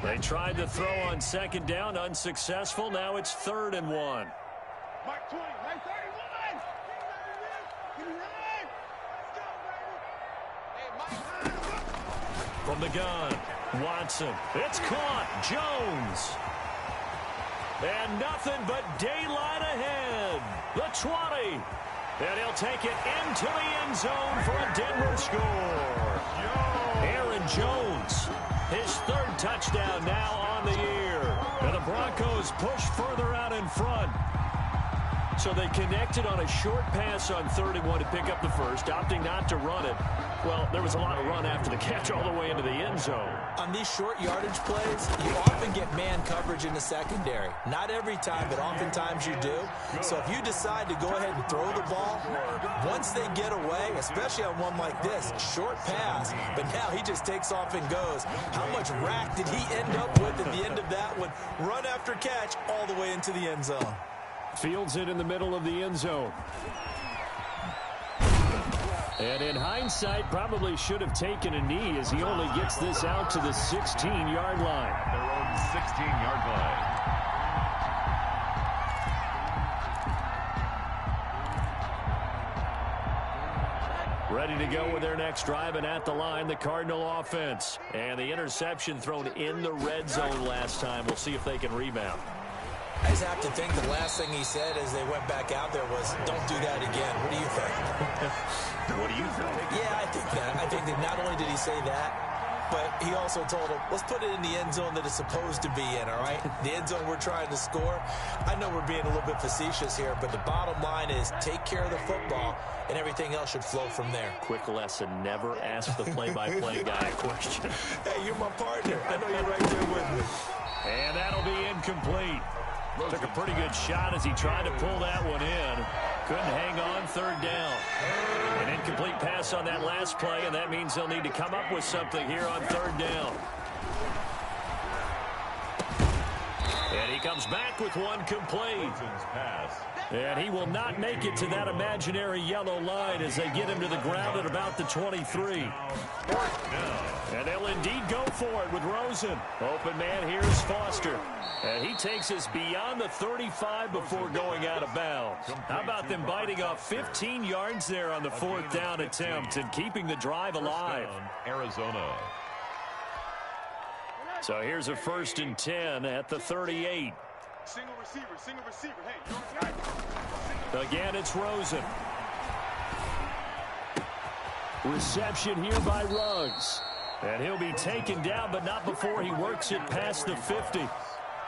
They tried to throw on second down, unsuccessful. Now it's 3rd and 1. Mike 20, Mike 31. From the gun, Watson. It's caught. Jones. And nothing but daylight ahead. The 20. And he'll take it into the end zone for a Denver score. Aaron Jones, his 3rd touchdown now on the year. And the Broncos push further out in front. So they connected on a short pass on 3rd and 1 to pick up the first, opting not to run it. Well, there was a lot of run after the catch all the way into the end zone. On these short yardage plays, you often get man coverage in the secondary. Not every time, but oftentimes you do. So if you decide to go ahead and throw the ball, once they get away, especially on one like this, short pass, but now he just takes off and goes. How much rack did he end up with at the end of that one? Run after catch all the way into the end zone. Fields it in the middle of the end zone. And in hindsight, probably should have taken a knee as he only gets this out to the 16-yard line. Their own 16-yard line. Ready to go with their next drive, and at the line, the Cardinal offense. And the interception thrown in the red zone last time. We'll see if they can rebound. I just have to think the last thing he said as they went back out there was, don't do that again. What do you think? What do you think? Yeah, I think that. I think that not only did he say that, but he also told him, let's put it in the end zone that it's supposed to be in, all right? The end zone we're trying to score. I know we're being a little bit facetious here, but the bottom line is take care of the football, and everything else should flow from there. Quick lesson, never ask the play-by-play guy a question. Hey, you're my partner. I know you're right there with me. And that'll be incomplete. Took a pretty good shot as he tried to pull that one in. Couldn't hang on, 3rd down. An incomplete pass on that last play, and that means they'll need to come up with something here on 3rd down. And he comes back with one complete. And he will not make it to that imaginary yellow line as they get him to the ground at about the 23. And they'll indeed go for it with Rosen. Open man here is Foster. And he takes us beyond the 35 before going out of bounds. How about them biting off 15 yards there on the 4th down attempt and keeping the drive alive? Arizona. So here's a 1st and 10 at the 38. Single receiver. Hey, Again, it's Rosen. Reception here by Ruggs. And he'll be taken down, but not before he works it past the 50.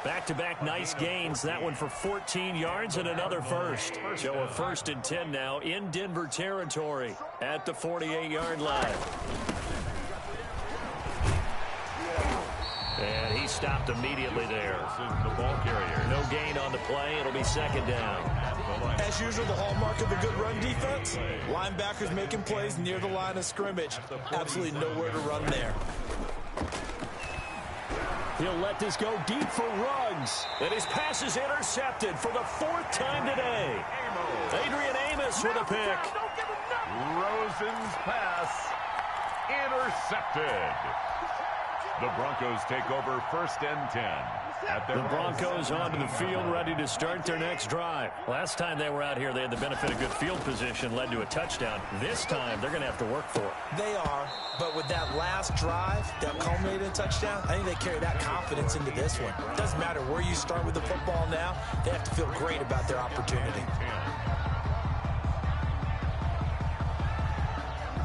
Back-to-back nice gains. That one for 14 yards and another first. So a 1st and 10 now in Denver territory at the 48-yard line. And he stopped immediately there. The ball carrier. No gain on the play. It'll be 2nd down. As usual, the hallmark of a good run defense, linebackers making plays near the line of scrimmage. Absolutely nowhere to run there. He'll let this go deep for Ruggs. And his pass is intercepted for the 4th time today. Adrian Amos with a pick. Rosen's pass intercepted. The Broncos take over 1st and 10. The Broncos onto the field, ready to start their next drive. Last time they were out here, they had the benefit of good field position, led to a touchdown. This time, they're going to have to work for it. They are, but with that last drive that culminated in a touchdown, I think they carry that confidence into this one. It doesn't matter where you start with the football now. They have to feel great about their opportunity.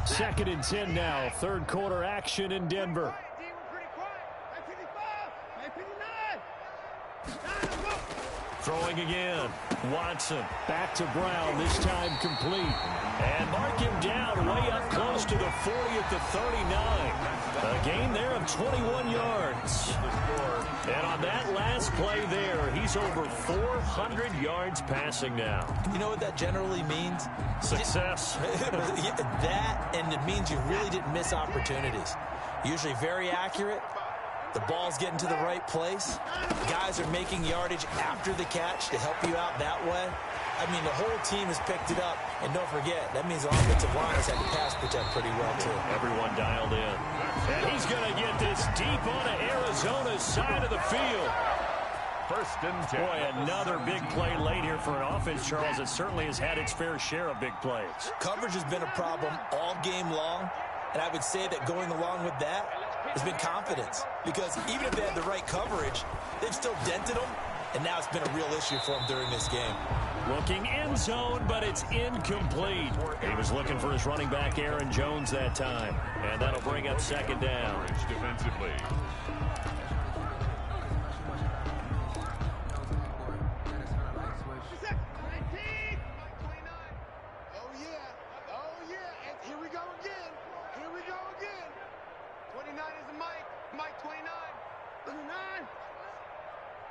2nd and 10 now, 3rd quarter action in Denver. Throwing again. Watson back to Brown, this time complete. And mark him down way up close to the 40 at the 39. A gain there of 21 yards. And on that last play there, he's over 400 yards passing now. You know what that generally means? Success. That, and it means you really didn't miss opportunities. Usually very accurate. The ball's getting to the right place. Guys are making yardage after the catch to help you out that way. I mean, the whole team has picked it up. And don't forget, that means the offensive line has had to pass protect pretty well, too. Everyone dialed in. And he's going to get this deep onto Arizona's side of the field. 1st and 10. Boy, another big play late here for an offense, Charles, that certainly has had its fair share of big plays. Coverage has been a problem all game long. And I would say that going along with that has been confidence. Because even if they had the right coverage, they've still dented them. And now it's been a real issue for them during this game. Looking end zone, but it's incomplete. He was looking for his running back, Aaron Jones, that time. And that'll bring up 2nd down. Defensively.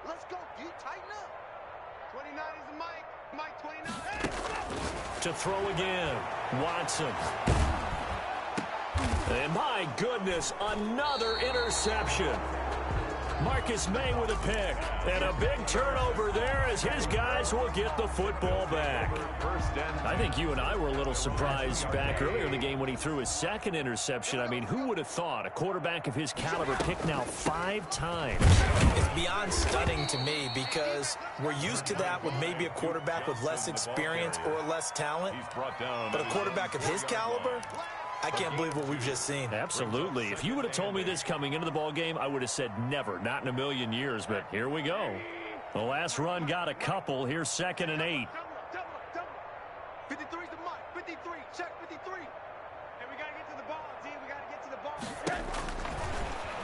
Let's go, D. Tighten up. 29 is the Mike. Mike 29. To throw again. Watson. And my goodness, another interception. Marcus May with a pick. And a big turnover there as his guys will get the football back. I think you and I were a little surprised back earlier in the game when he threw his 2nd interception. I mean, who would have thought a quarterback of his caliber picked now 5 times? It's beyond stunning to me because we're used to that with maybe a quarterback with less experience or less talent. But a quarterback of his caliber, I can't believe what we've just seen. Absolutely. If you would have told me this coming into the ball game, I would have said never, not in a million years. But here we go. The last run got a couple. Here's 2nd and 8. 53 is the Mike. 53. Check 53. Hey, we got to get to the ball, D. We got to get to the ball.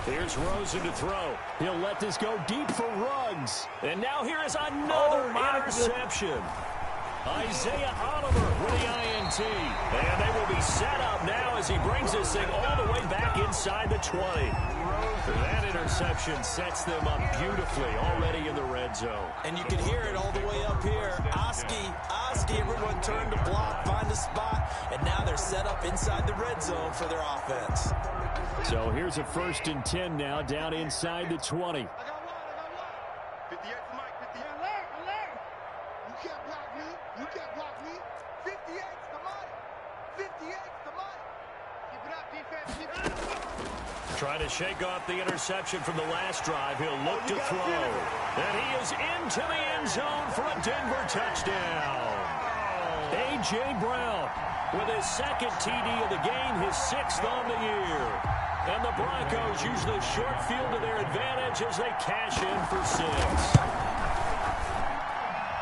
Here's Rosen to throw. He'll let this go deep for Ruggs. And now here is another interception. Isaiah Oliver with the INT. And they will be set up now as he brings this thing all the way back inside the 20. That interception sets them up beautifully already in the red zone. And you can hear it all the way up here. Oski, everyone turned to block, find a spot, and now they're set up inside the red zone for their offense. So here's a 1st and 10 now down inside the 20. I got one. 58 for Mike. Trying to shake off the interception from the last drive. He'll look to throw. And he is into the end zone for a Denver touchdown. A.J. Brown with his second TD of the game, his 6th on the year. And the Broncos use the short field to their advantage as they cash in for 6.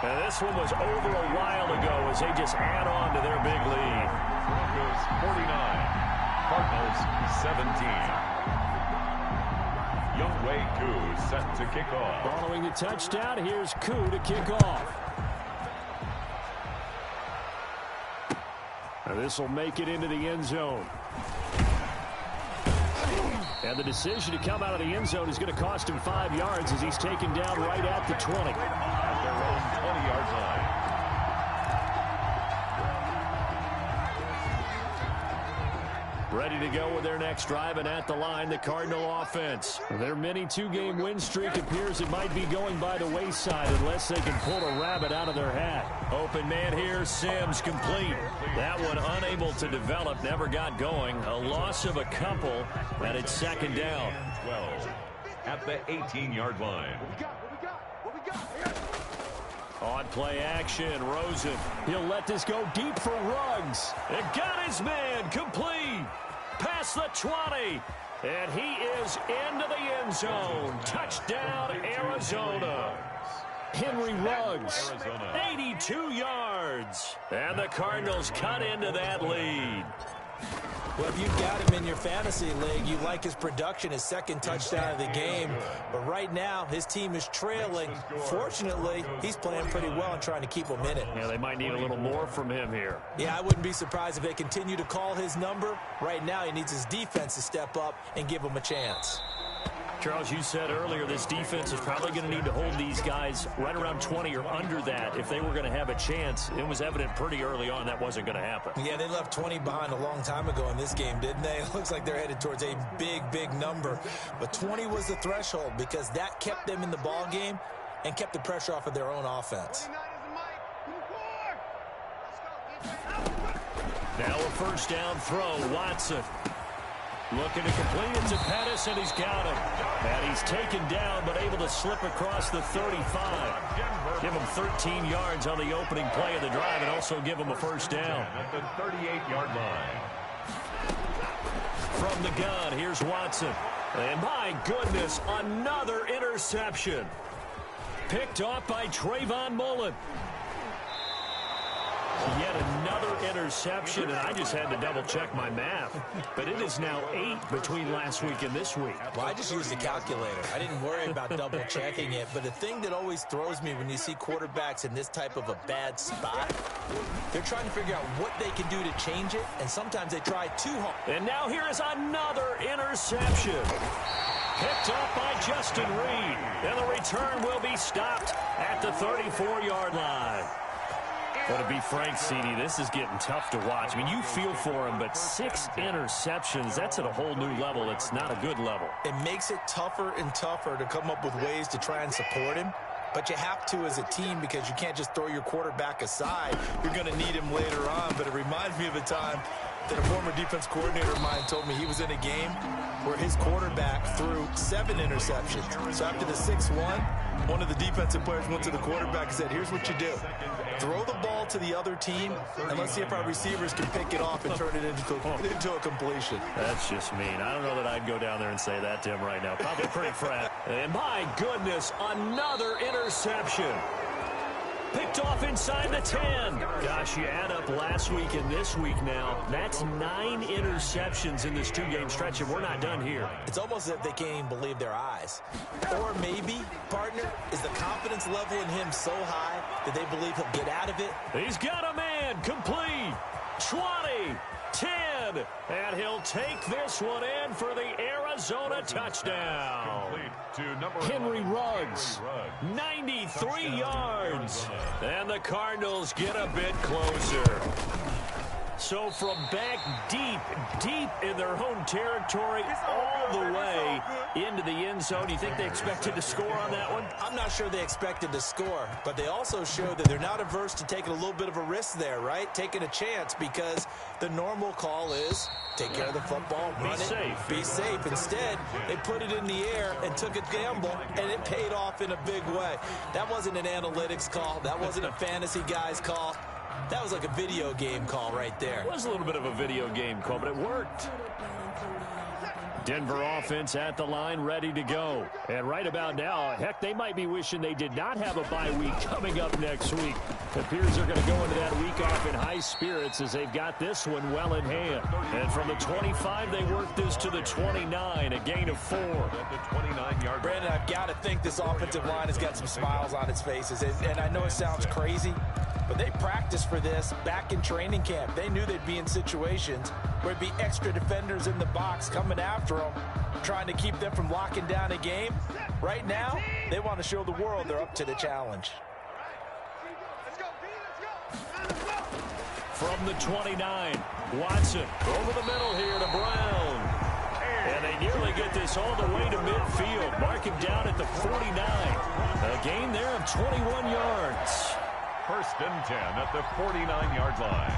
And this one was over a while ago as they just add on to their big lead. Broncos 49, Cardinals 17. Younghoe Koo set to kick off. Following the touchdown, here's Koo to kick off. And this will make it into the end zone. And the decision to come out of the end zone is going to cost him 5 yards as he's taken down right at the 20. At their own 20-yard line. Ready to go with their next drive, and at the line, the Cardinal offense. Their mini 2-game win streak appears it might be going by the wayside unless they can pull a rabbit out of their hat. Open man here, Sims complete. That one unable to develop, never got going. A loss of a couple, and it's second down. 12 at the 18-yard line. On play action, Rosen. He'll let this go deep for Ruggs. And got his man complete. Past the 20. And he is into the end zone. Touchdown, Arizona. Henry Ruggs, 82 yards. And the Cardinals cut into that lead. Well, if you've got him in your fantasy league, you like his production, his second touchdown of the game. But right now, his team is trailing. Fortunately, he's playing pretty well and trying to keep them in it. Yeah, they might need a little more from him here. Yeah, I wouldn't be surprised if they continue to call his number. Right now, he needs his defense to step up and give him a chance. Charles, you said earlier this defense is probably going to need to hold these guys right around 20 or under that if they were going to have a chance. It was evident pretty early on that wasn't going to happen. Yeah, they left 20 behind a long time ago in this game, didn't they? It looks like they're headed towards a big, big number. But 20 was the threshold because that kept them in the ball game and kept the pressure off of their own offense. Now a first down throw, Watson. Looking to complete it to Pettis, and he's got him. And he's taken down, but able to slip across the 35. Give him 13 yards on the opening play of the drive, and also give him a first down. At the 38-yard line. From the gun, here's Watson. And my goodness, another interception. Picked off by Trayvon Mullen. Yet another interception, and I just had to double-check my math. But it is now 8 between last week and this week. Well, I just used a calculator. I didn't worry about double-checking it. But the thing that always throws me when you see quarterbacks in this type of a bad spot, they're trying to figure out what they can do to change it, and sometimes they try too hard. And now here is another interception. Picked up by Justin Reed. And the return will be stopped at the 34-yard line. But to be frank, CD, this is getting tough to watch. I mean, you feel for him, but 6 interceptions, that's at a whole new level. It's not a good level. It makes it tougher and tougher to come up with ways to try and support him. But you have to as a team because you can't just throw your quarterback aside. You're going to need him later on. But it reminds me of a time that a former defense coordinator of mine told me he was in a game where his quarterback threw 7 interceptions. So after the 6th one of the defensive players went to the quarterback and said, here's what you do. Throw the ball to the other team, and let's see if our receivers can pick it off and turn it into a completion. That's just mean. I don't know that I'd go down there and say that to him right now. Probably pretty frat. And my goodness, another interception. Picked off inside the 10. Gosh, you add up last week and this week now. That's 9 interceptions in this 2-game stretch, and we're not done here. It's almost as if they can't even believe their eyes. Or maybe, partner, is the confidence level in him so high that they believe he'll get out of it? He's got a man complete. 20, 10, and he'll take this one in for the Arizona touchdown. Henry Ruggs, 93 yards, and the Cardinals get a bit closer. So from back deep in their own territory, all the way into the end zone. You think they expected to score on that one? I'm not sure they expected to score, but they also showed that they're not averse to taking a little bit of a risk there, right? Taking a chance, because the normal call is take care of the football, run it, be safe. Instead, they put it in the air and took a gamble, and it paid off in a big way. That wasn't an analytics call. That wasn't a fantasy guy's call. That was like a video game call right there. It was a little bit of a video game call, but it worked. Denver offense at the line, ready to go. And right about now, heck, they might be wishing they did not have a bye week coming up next week. It appears they're going to go into that week off in high spirits as they've got this one well in hand. And from the 25, they work this to the 29, a gain of 4. At the 29-yard. Brandon, I've got to think this offensive line has got some smiles on its faces. And I know it sounds crazy, but they practiced for this back in training camp. They knew they'd be in situations where there'd be extra defenders in the box coming after them, trying to keep them from locking down a game. Right now, they want to show the world they're up to the challenge. From the 29, Watson over the middle here to Brown. And they nearly get this all the way to midfield. Mark him down at the 49. A gain there of 21 yards. First and 10 at the 49-yard line.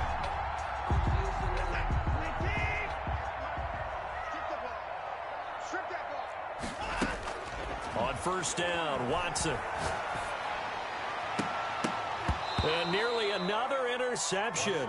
On first down, Watson. And nearly another interception.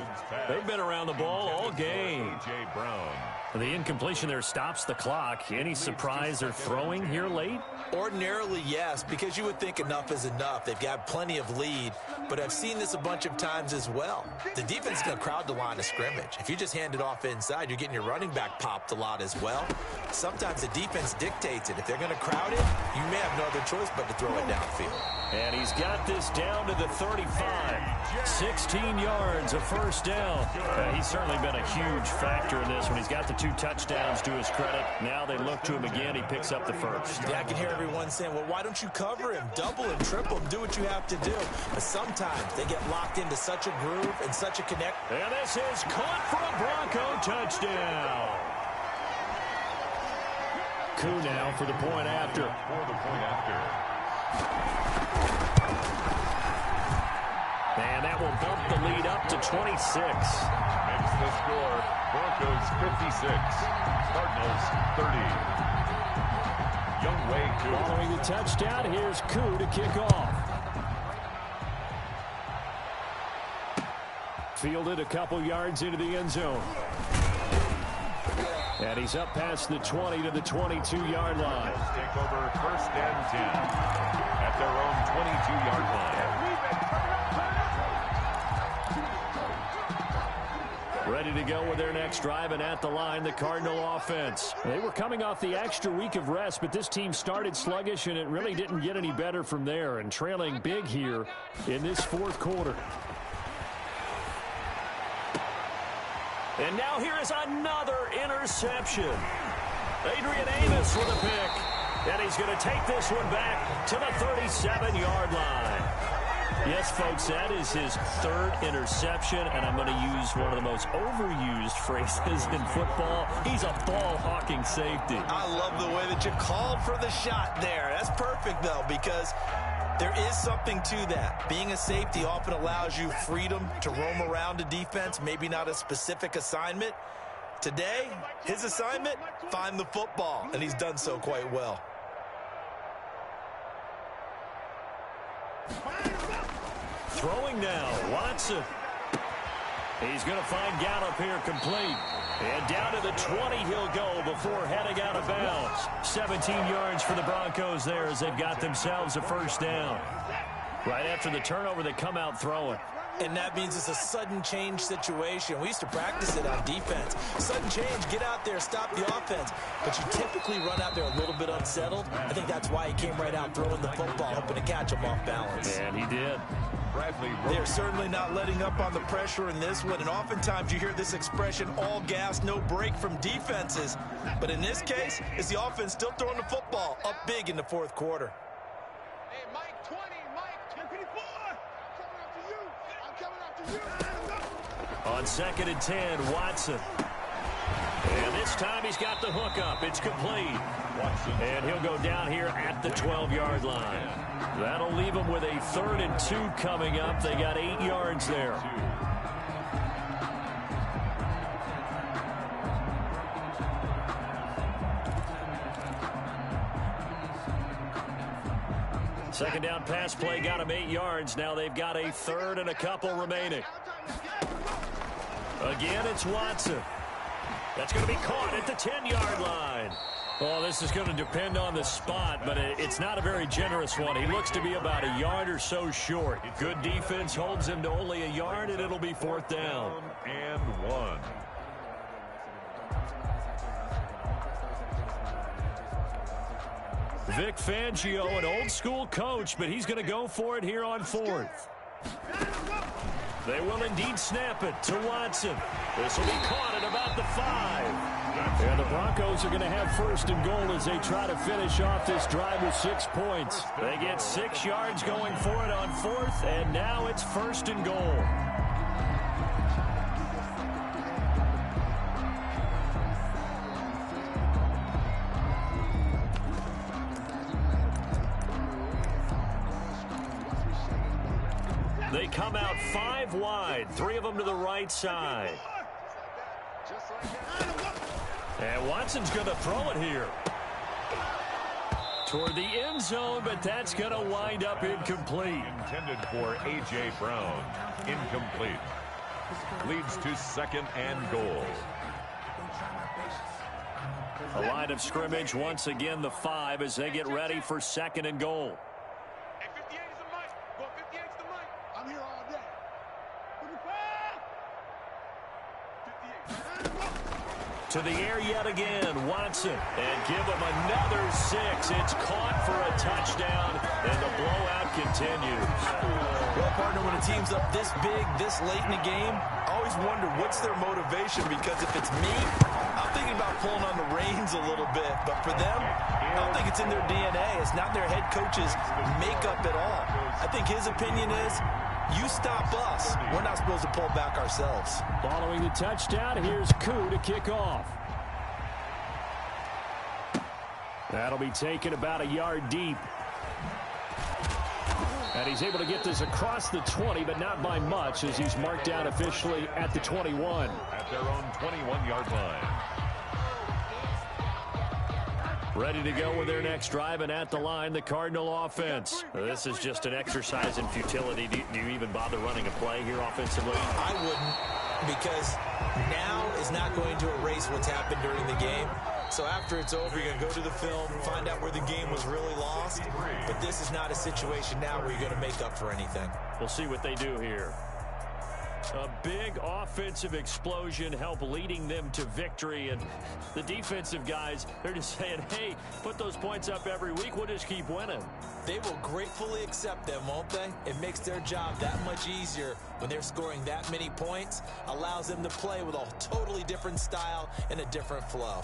They've been around the ball all game. A.J. Brown. The incompletion there stops the clock. Any surprise they're throwing here late? Ordinarily, yes, because you would think enough is enough. They've got plenty of lead, but I've seen this a bunch of times as well. The defense is going to crowd the line of scrimmage. If you just hand it off inside, you're getting your running back popped a lot as well. Sometimes the defense dictates it. If they're going to crowd it, you may have no other choice but to throw it downfield. And he's got this down to the 35. 16 yards, a first down. He's certainly been a huge factor in this one. He's got the 2 touchdowns to his credit. Now they look to him again. He picks up the first. Yeah, I can hear everyone saying, well, why don't you cover him? Double him, triple him, do what you have to do. But sometimes they get locked into such a groove and such a connect. And this is caught for a Bronco touchdown. Koo now for the point after. And that will bump the lead up to 26. Makes the score. Broncos 56. Cardinals 30. Youngway Koo. Following the touchdown, here's Koo to kick off. Fielded a couple yards into the end zone. And he's up past the 20 to the 22-yard line. Take over first and 10 at their own 22-yard line. Ready to go with their next drive, and at the line, the Cardinal offense. They were coming off the extra week of rest, but this team started sluggish, and it really didn't get any better from there, and trailing big here in this fourth quarter. And now here is another interception. Adrian Amos with a pick, and he's going to take this one back to the 37-yard line. Yes, folks, that is his 3rd interception, and I'm going to use one of the most overused phrases in football. He's a ball-hawking safety. I love the way that you called for the shot there. That's perfect, though, because there is something to that. Being a safety often allows you freedom to roam around a defense, maybe not a specific assignment. Today, his assignment, find the football, and he's done so quite well. Throwing now, Watson. He's going to find Gallup here complete. And down to the 20 he'll go before heading out of bounds. 17 yards for the Broncos there as they've got themselves a first down. Right after the turnover, they come out throwing. And that means it's a sudden change situation. We used to practice it on defense. Sudden change, get out there, stop the offense. But you typically run out there a little bit unsettled. I think that's why he came right out throwing the football, hoping to catch him off balance. And he did. They're certainly not letting up on the pressure in this one. And oftentimes you hear this expression, all gas, no break from defenses. But in this case, it's the offense still throwing the football up big in the fourth quarter. Hey, Mike 20, Mike 24. I'm coming after you. I'm coming after you. On 2nd and 10, Watson. And this time he's got the hook up. It's complete. And he'll go down here at the 12-yard line. That'll leave him with a 3rd and 2 coming up. They got 8 yards there. Second down pass play got him 8 yards. Now they've got a 3rd and a couple remaining. Again, it's Watson. That's going to be caught at the 10-yard line. Well, this is going to depend on the spot, but it's not a very generous one. He looks to be about a yard or so short. Good defense holds him to only a yard, and it'll be 4th down. And 1. Vic Fangio, an old-school coach, but he's going to go for it here on 4th. They will indeed snap it to Watson. This will be caught at about the 5. And the Broncos are going to have 1st and goal as they try to finish off this drive with 6 points. They get 6 yards going for it on 4th, and now it's 1st and goal. They come out 5 wide, 3 of them to the right side. And Watson's going to throw it here toward the end zone, but that's going to wind up incomplete. Intended for A.J. Brown. Incomplete. Leads to 2nd and goal. A line of scrimmage once again, the 5, as they get ready for 2nd and goal. To the air yet again, Watson, and give him another 6. It's caught for a touchdown, and the blowout continues. Well, partner, when a team's up this big, this late in the game, I always wonder what's their motivation, because if it's me, I'm thinking about pulling on the reins a little bit, but for them, I don't think it's in their DNA. It's not their head coach's makeup at all. I think his opinion is, you stop us. We're not supposed to pull back ourselves. Following the touchdown, here's Koo to kick off. That'll be taken about a yard deep. And he's able to get this across the 20, but not by much, as he's marked down officially at the 21. At their own 21-yard line. Ready to go with their next drive, and at the line, the Cardinal offense. This is just an exercise in futility. Do you even bother running a play here offensively? I wouldn't, because now is not going to erase what's happened during the game. So after it's over, you're going to go to the film, find out where the game was really lost. But this is not a situation now where you're going to make up for anything. We'll see what they do here. A big offensive explosion help leading them to victory, and the defensive guys, they're just saying, hey, put those points up every week, we'll just keep winning. They will gratefully accept them, won't they? It makes their job that much easier when they're scoring that many points, allows them to play with a totally different style and a different flow.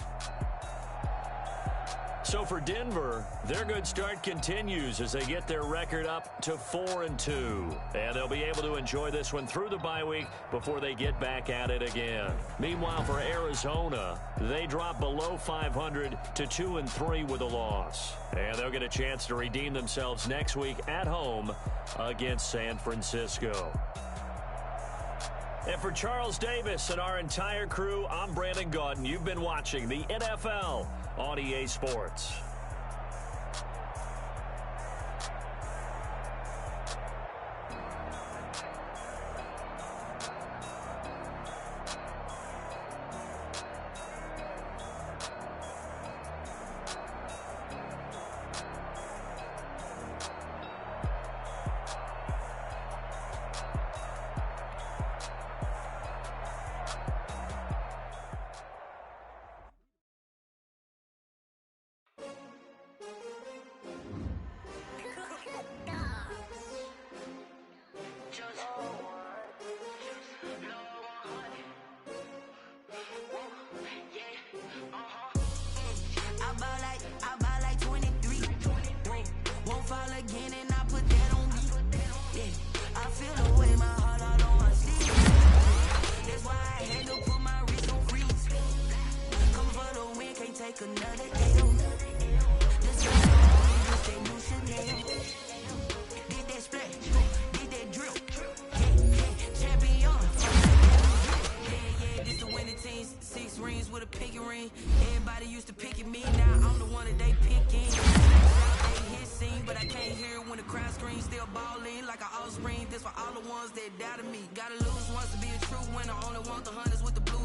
So for Denver, their good start continues as they get their record up to 4-2. And they'll be able to enjoy this one through the bye week before they get back at it again. Meanwhile, for Arizona, they drop below 500 to 2-3 with a loss. And they'll get a chance to redeem themselves next week at home against San Francisco. And for Charles Davis and our entire crew, I'm Brandon Gaudin. You've been watching the NFL on EA Sports. like another L. This is they new Chanel. Did that splash, did that drip. Champion. Yeah, this the winning team. 6 rings with a pinky ring. Everybody used to pick at me, now I'm the one that they picking. They hit scene, but I can't hear when the crowd screams. Still balling like an offspring. This for all the ones that doubted me. Gotta lose once to be a true winner. Only want the hunters with the blue